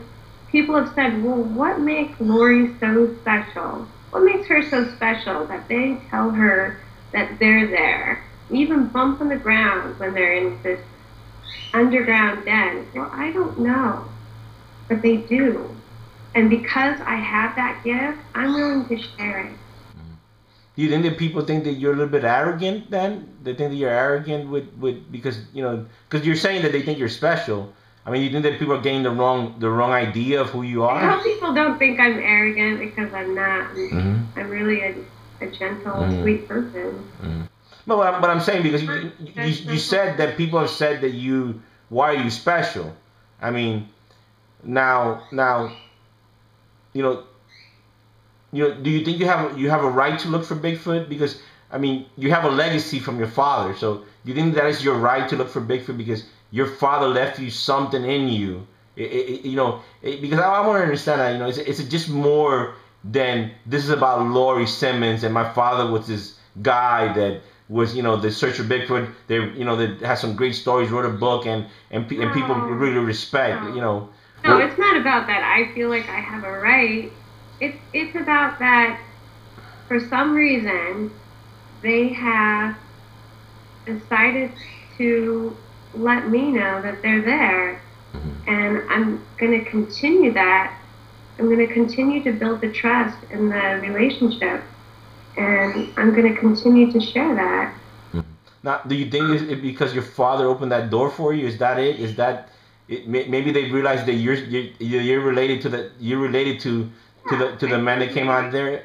people have said, well, what makes Lorí so special? What makes her so special that they tell her that they're there? Even bump on the ground when they're in this underground den. Well, I don't know, but they do. And because I have that gift, I'm willing to share it. Do you think that people think that you're a little bit arrogant then? They think that you're arrogant with because, you know, because you're saying that they think you're special. I mean, you think that people are getting the wrong idea of who you are? I hope people don't think I'm arrogant, because I'm not. I'm really a gentle, sweet person. But what I'm saying, because you said that people have said that why are you special? I mean, now, you know, do you think you have a right to look for Bigfoot? Because, I mean, you have a legacy from your father. So do you think that is your right to look for Bigfoot because your father left you something in you? Because I want to understand that, you know, it's just more than this is about Lorí Simmons and my father was this guy that was, you know, the search for Bigfoot. They, you know, that has some great stories, wrote a book, and people really respect, you know. No, it's not about that. I feel like I have a right. It's about that for some reason they have decided to let me know that they're there, and I'm going to continue that. I'm going to continue to build the trust in the relationship, and I'm going to continue to share that. Now, do you think it's because your father opened that door for you? Is that it? Is that it? Maybe they realized that you're related to the man that came out there?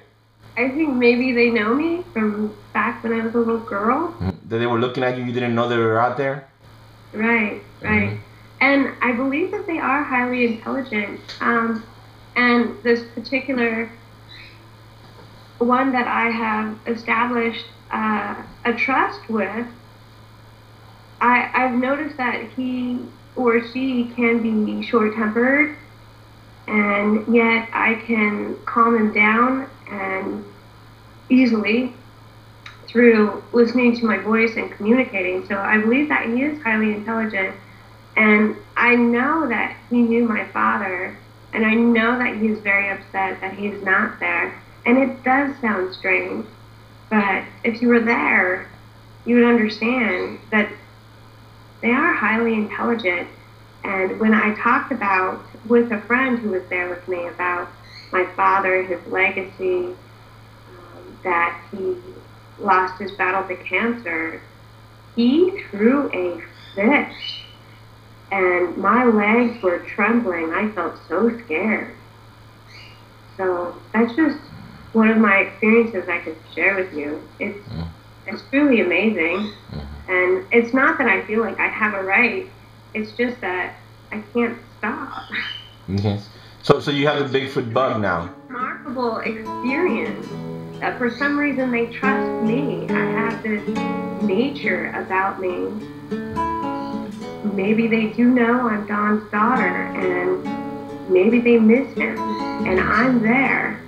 I think maybe they know me from back when I was a little girl. That they were looking at you, you didn't know they were out there? Right. And I believe that they are highly intelligent. And this particular one that I have established a trust with, I've noticed that he or she can be short-tempered, and yet I can calm him down and easily through listening to my voice and communicating. So I believe that he is highly intelligent, and I know that he knew my father, and I know that he's very upset that he's not there. And it does sound strange, but if you were there, you would understand that they are highly intelligent. And when I talked about with a friend who was there with me about my father, his legacy, that he lost his battle to cancer, he threw a fit, and my legs were trembling. I felt so scared. So that's just one of my experiences I could share with you. It's truly amazing, and it's not that I feel like I have a right. It's just that I can't stop. Okay. So you have the Bigfoot bug now. Remarkable experience that for some reason they trust me. I have this nature about me. Maybe they do know I'm Don's daughter, and maybe they miss him, and I'm there.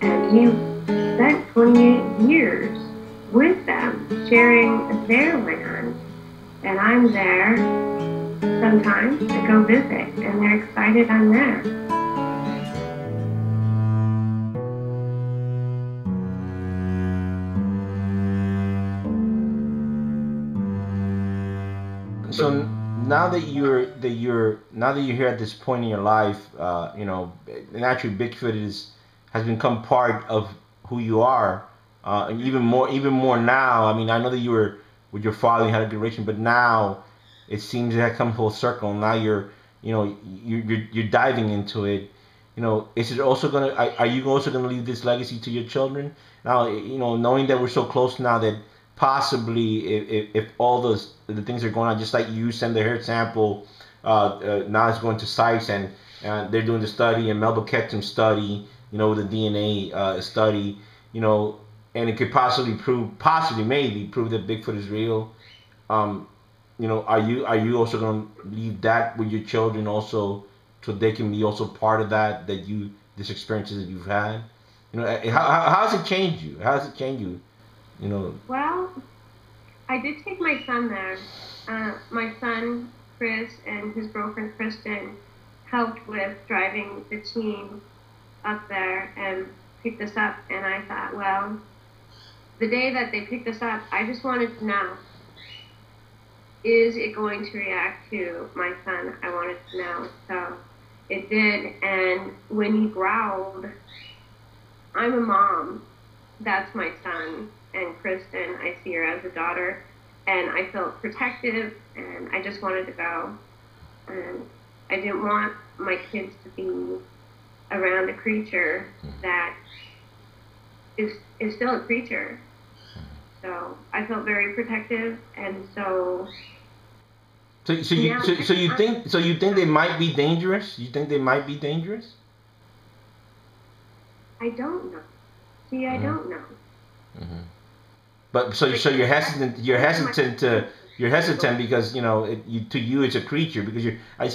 And he spent 28 years with them, sharing their land, and I'm there sometimes to go visit, and they're excited I'm there. So now that you're here at this point in your life, and actually Bigfoot has become part of who you are, and even more now. I mean, I know that you were with your father, you had a good relationship, but now it seems it had come full circle. Now you're diving into it. You know, is it also are you also gonna leave this legacy to your children? Now, knowing that we're so close now, that possibly if all the things are going on, just like you send the hair sample, now it's going to sites, and they're doing the study, and Melba kept some study. you know, with a DNA study, you know, and it could possibly maybe prove that Bigfoot is real. You know, are you also going to leave that with your children also, so they can be also part of that this experiences that you've had? You know, how has it changed you? How has it changed you? You know. Well, I did take my son there. My son Chris and his girlfriend Kristen helped with driving the team up there and picked us up. And I thought, well, the day that they picked us up, I just wanted to know, is it going to react to my son? I wanted to know. So it did. And when he growled, I'm a mom. That's my son. And Kristen, I see her as a daughter. And I felt protective, and I just wanted to go. And I didn't want my kids to be around a creature that is still a creature. So I felt very protective, and so. So you think they might be dangerous? You think they might be dangerous? I don't know. See, I don't know. Mm-hmm. But so you're hesitant. You're hesitant because, you know, to you it's a creature, because I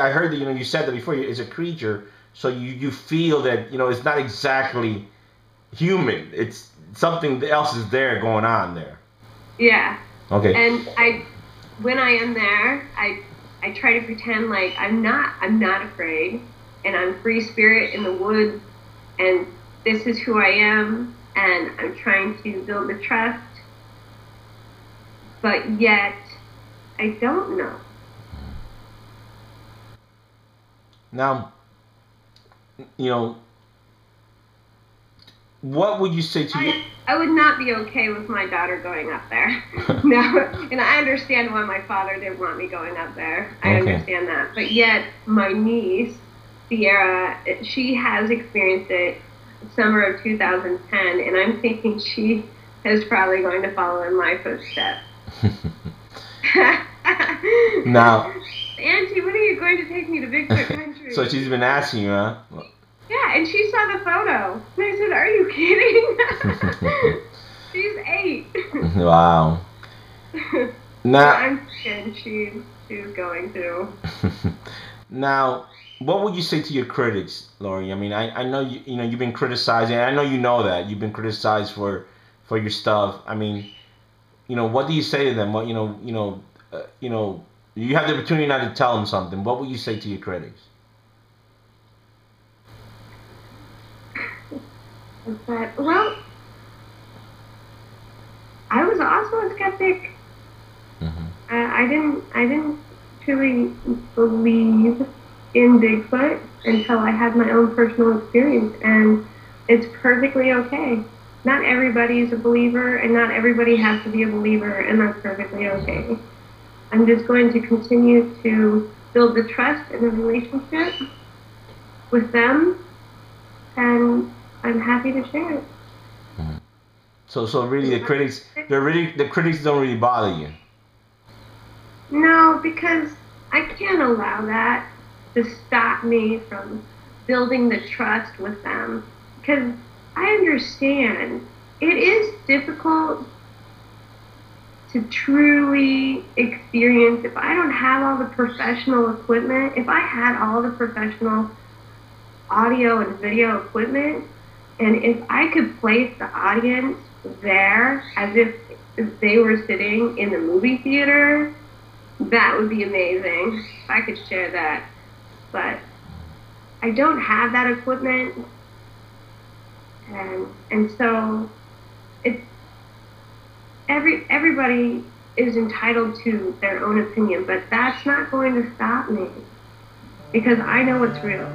heard that, you know, you said that before, it's a creature, so you feel that, you know, it's not exactly human. It's something else is there going on there. Yeah. Okay. And when I am there, I try to pretend like I'm not afraid, and I'm free spirit in the woods, and this is who I am, and I'm trying to build the trust. But yet, I don't know. Now, you know, what would you say to you? I would not be okay with my daughter going up there. No, and I understand why my father didn't want me going up there. I understand that. But yet, my niece, Sierra, she has experienced it summer of 2010, and I'm thinking she is probably going to follow in my footsteps. Now, Auntie, when are you going to take me to Bigfoot country? So she's been asking you, huh? Yeah, and she saw the photo. And I said, are you kidding? She's 8. Wow. Now, I'm thinking she's going to. Now, what would you say to your critics, Lorí? I mean, I know you've been criticized, and I know you know that you've been criticized for your stuff. I mean, you know, what do you say to them? What you have the opportunity now to tell them something. What would you say to your critics? But, well, I was also a skeptic. Mm-hmm. I didn't truly believe in Bigfoot until I had my own personal experience, and it's perfectly okay. Not everybody's a believer, and not everybody has to be a believer, and that's perfectly okay. I'm just going to continue to build the trust and the relationship with them, and I'm happy to share it. Mm-hmm. So really, the critics don't really bother you. No, because I can't allow that to stop me from building the trust with them. Because I understand it is difficult to truly experience. If I don't have all the professional equipment, if I had all the professional audio and video equipment, and if I could place the audience there as if they were sitting in the movie theater, that would be amazing if I could share that. But I don't have that equipment, and so it's everybody is entitled to their own opinion, but that's not going to stop me because I know it's real.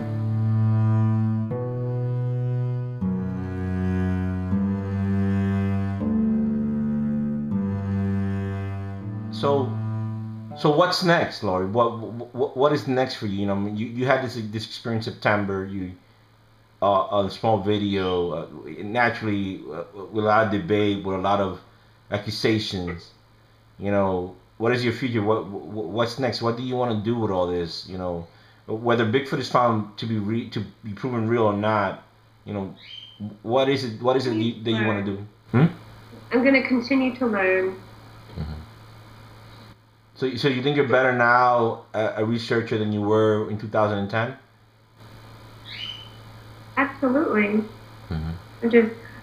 So what's next, Lorí? What is next for you? You know, you had this experience in September. You a small video, naturally with a lot of debate, with a lot of accusations. You know, what is your future? What's next? What do you want to do with all this? You know, whether Bigfoot is found to be proven real or not. what is it that you want to do? I'm going to continue to learn. So you think you're better now, a researcher, than you were in 2010? Absolutely.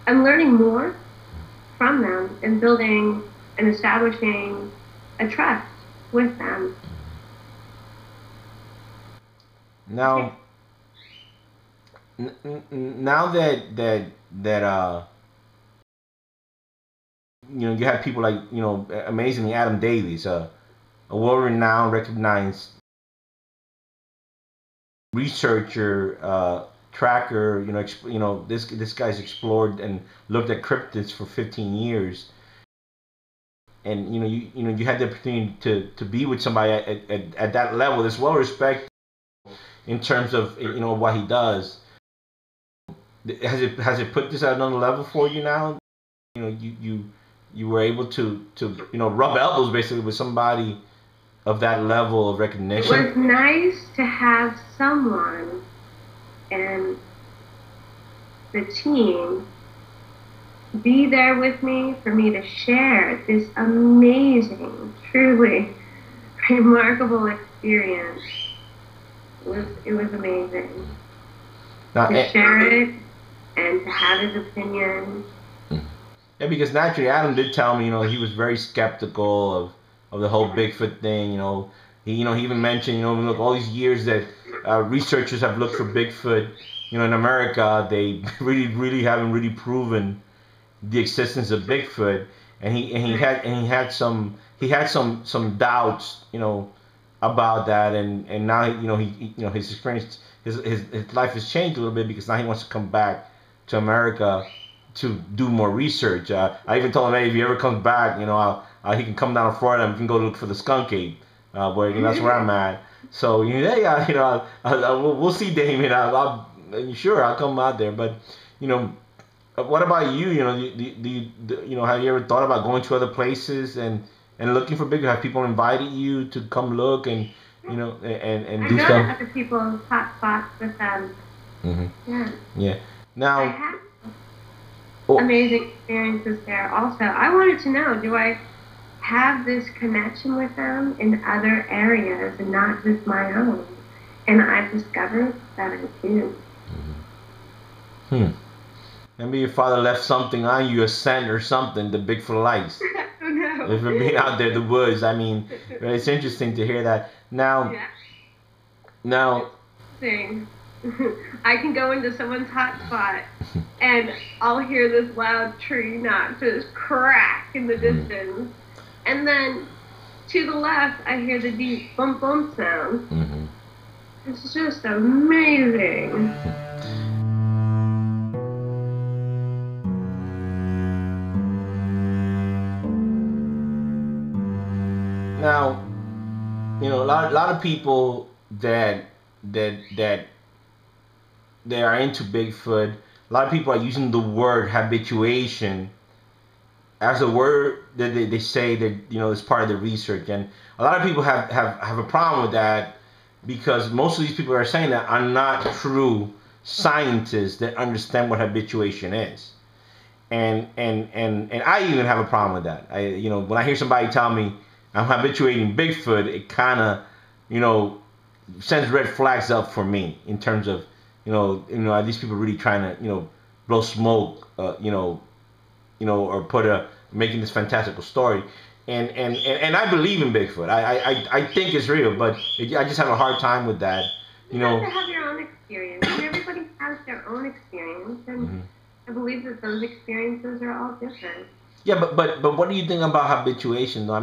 I'm learning more from them and building and establishing a trust with them. Now, now that you have people like amazingly Adam Davies, a world-renowned, recognized researcher, tracker. This guy's explored and looked at cryptids for 15 years, and you had the opportunity to be with somebody at that level. That's well respected in terms of what he does. Has it put this at another level for you now? You were able to rub elbows basically with somebody of that level of recognition. It was nice to have someone and the team be there with me for me to share this amazing, truly remarkable experience. It was amazing. Now, to share it and to have his opinion. Yeah, because naturally Adam did tell me, he was very skeptical of the whole Bigfoot thing. He even mentioned, look, all these years that researchers have looked for Bigfoot, in America, they really haven't really proven the existence of Bigfoot, and he had some doubts, about that, and now his experience, his life has changed a little bit, because now he wants to come back to America to do more research. I even told him, hey, if he ever comes back, he can come down to Florida and we can go look for the skunk ape, where that's where I'm at. So we'll see, Damien. I'll come out there. But what about you? Have you ever thought about going to other places and looking for Bigfoot? Have people invited you to come look and and do stuff? I go to other people's hot spots with them. Yeah. Now, I have amazing experiences there also. I wanted to know, do I have this connection with them in other areas and not just my own? And I've discovered that I do. Maybe your father left something on you, a scent or something, the Bigfoot likes. No. If we're being out there in the woods, it's interesting to hear that. Now, I can go into someone's hot spot and I'll hear this loud tree knot just crack in the distance, and then to the left I hear the deep bump bump sound. It's just amazing. Now, a lot of people that they are into Bigfoot, a lot of people are using the word habituation as a word that they say that is part of the research, and a lot of people have a problem with that, because most of these people that are saying that are not true scientists that understand what habituation is, and I even have a problem with that. When I hear somebody tell me I'm habituating Bigfoot, it kind of sends red flags up for me in terms of are these people really trying to blow smoke, or making this fantastical story, and I believe in Bigfoot. I think it's real, but I just have a hard time with that. You have to have your own experience, and everybody has their own experience, and I believe that those experiences are all different. Yeah, but what do you think about habituation, though?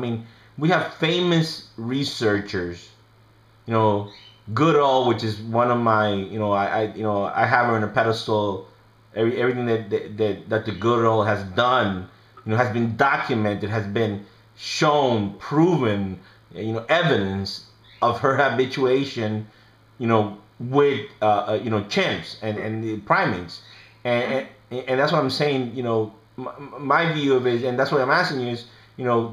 We have famous researchers, Goodall, which is one of my, I have her on a pedestal. Everything that the Goodall has done, has been documented, has been shown, proven, evidence of her habituation, with chimps and the primates, and that's what I'm saying. My view of it, and that's what I'm asking you is,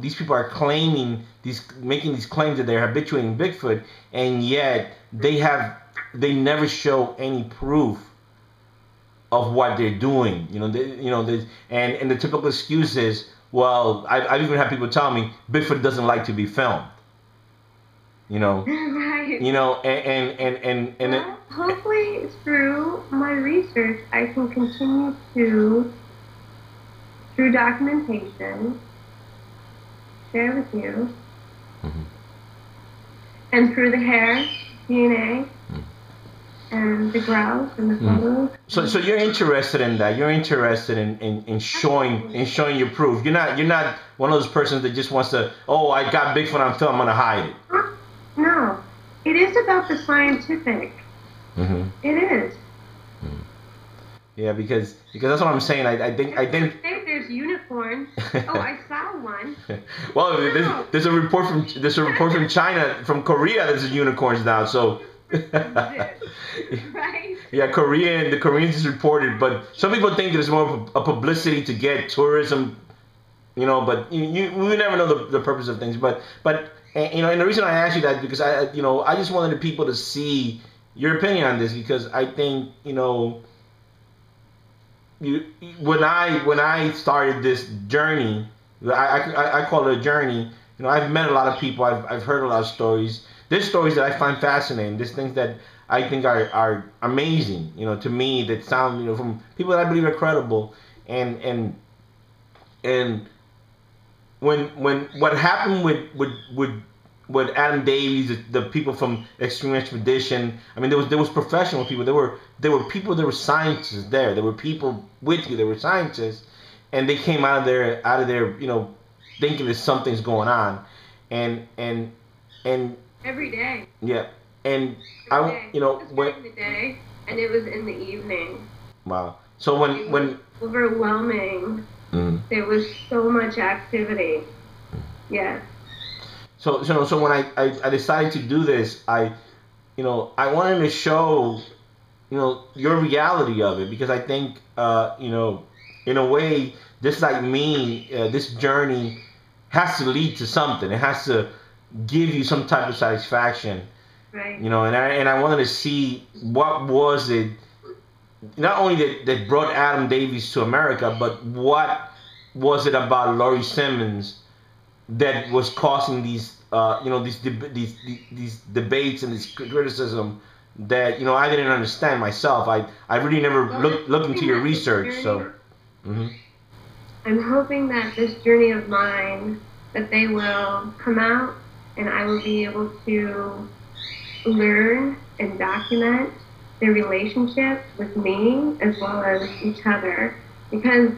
these people are making these claims that they're habituating Bigfoot, and yet they never show any proof of what they're doing. And the typical excuse is, well, I've even had people tell me Bigfoot doesn't like to be filmed. Right. And well, hopefully through my research, I can continue to, through documentation, share with you, and through the hair, DNA, and the growls and the photos. So you're interested in that. You're interested in showing your proof. You're not one of those persons that just wants to, oh, I got Bigfoot on film, I'm gonna hide it. No, it is about the scientific. It is. Yeah, because that's what I'm saying. I think. There's unicorns. Oh, I saw one. Well, there's a report from China, from Korea. There's unicorns now. So. Right. Yeah, the Koreans just reported, but some people think that it's more of a publicity to get tourism. But we never know the purpose of things. But and the reason I asked you that because I just wanted the people to see your opinion on this, because I think when I started this journey, I call it a journey. I've met a lot of people. I've heard a lot of stories. There's stories that I find fascinating. There's things that I think are amazing. To me, that sound from people that I believe are credible. And when what happened with Adam Davies, the people from Extreme Expedition, I mean, there was professional people. There were people. There were scientists there. There were people with you. There were scientists, and they came out of there, thinking that something's going on, and every day. Yeah, and it was during the day, and it was in the evening. Wow. So when overwhelming. There was so much activity. Yes. So when I decided to do this, I wanted to show, your reality of it, because I think, in a way, just like me, this journey has to lead to something. It has to give you some type of satisfaction. Right. And I wanted to see what was it, not only that brought Adam Davies to America, but what was it about Lorí Simmons that was causing these debates and this criticism that I didn't understand myself. I really never looked into your research. So I'm hoping that this journey of mine, that they will come out and I will be able to learn and document their relationship with me as well as each other, because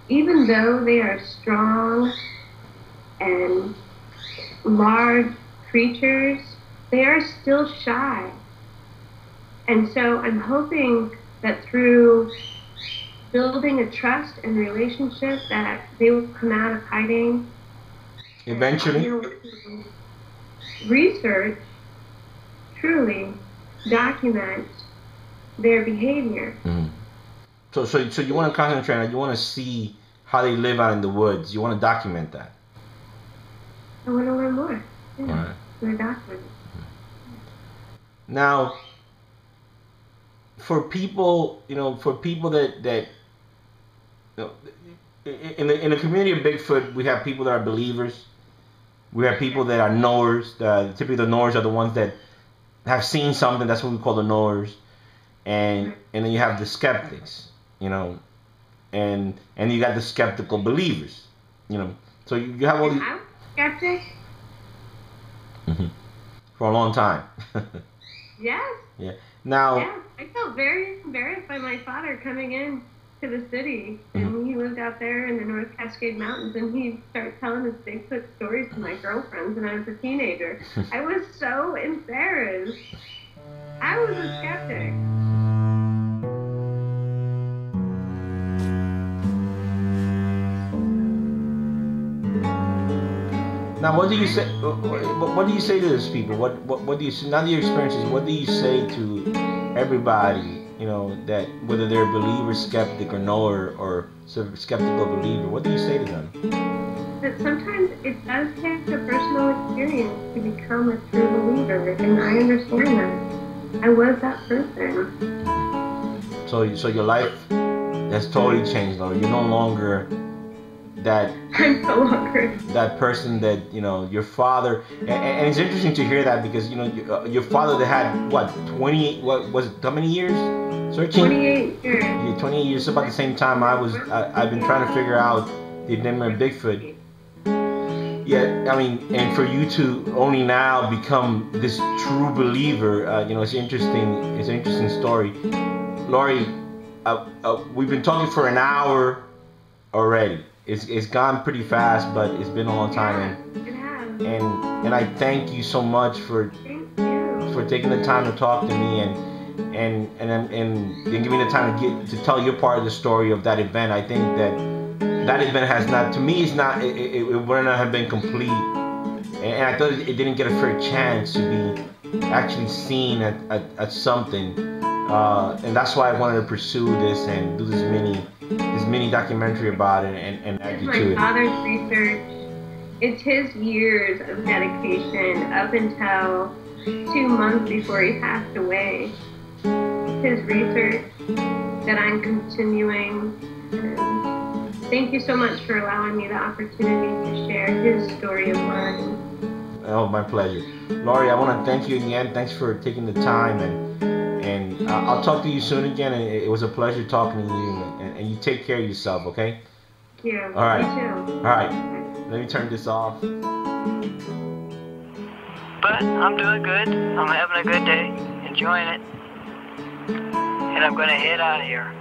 even though they are strong and large creatures, they are still shy. And so I'm hoping that through building a trust and relationship that they will come out of hiding. Eventually. Research, truly document their behavior. So you want to concentrate on, you want to see how they live out in the woods. You want to document that. I want to learn more. Yeah. All right. I want to document it. Now, for people that in the community of Bigfoot, we have people that are believers. We have people that are knowers. Typically, the knowers are the ones that have seen something. That's what we call the knowers. And then you have the skeptics, and you got the skeptical believers, So you have all these. I'm skeptic. For a long time. Yes. Yeah. Now. Yeah, I felt very embarrassed by my father coming in to the city, and he lived out there in the North Cascade Mountains, and he started telling his Bigfoot stories to my girlfriends, and I was a teenager. I was so embarrassed. I was a skeptic. Now, what do you say? What do you say to those people? What do you say? Now that your experiences, what do you say to everybody? That whether they're a believer, skeptic, or knower, or skeptical believer, what do you say to them? That sometimes it does take a personal experience to become a true believer, and I understand that. I was that person. So your life That's totally changed, Lorí. You're no longer I'm no longer that person that, you know, your father, and it's interesting to hear that because, you know, your father that had, what, 28, what was it, how many years searching? 28 years. Yeah, 28 years, so about the same time I've been trying to figure out the enigma of Bigfoot. Yeah, I mean, and for you to only now become this true believer, you know, it's interesting. It's an interesting story. Lorí, we've been talking for an hour already. It's gone pretty fast, but it's been a long time, and I thank you so much for taking the time to talk to me and giving me the time to tell your part of the story of that event. I think that event has not, to me, it's not, it would not have been complete, and I thought it didn't get a fair chance to be actually seen at something, and that's why I wanted to pursue this and do this mini documentary about it and add you to it. My father's research, it's his years of dedication up until 2 months before he passed away. It's his research that I'm continuing. And thank you so much for allowing me the opportunity to share his story of mine. Oh, my pleasure. Lorí, I want to thank you again. Thanks for taking the time, and I'll talk to you soon again. And it was a pleasure talking to you. And you take care of yourself, okay? Thank you. All right. You too. All right. Let me turn this off. But I'm doing good. I'm having a good day, enjoying it. And I'm going to head out of here.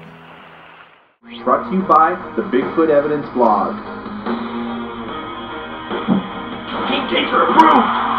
Brought to you by the Bigfoot Evidence blog. Team Taser approved!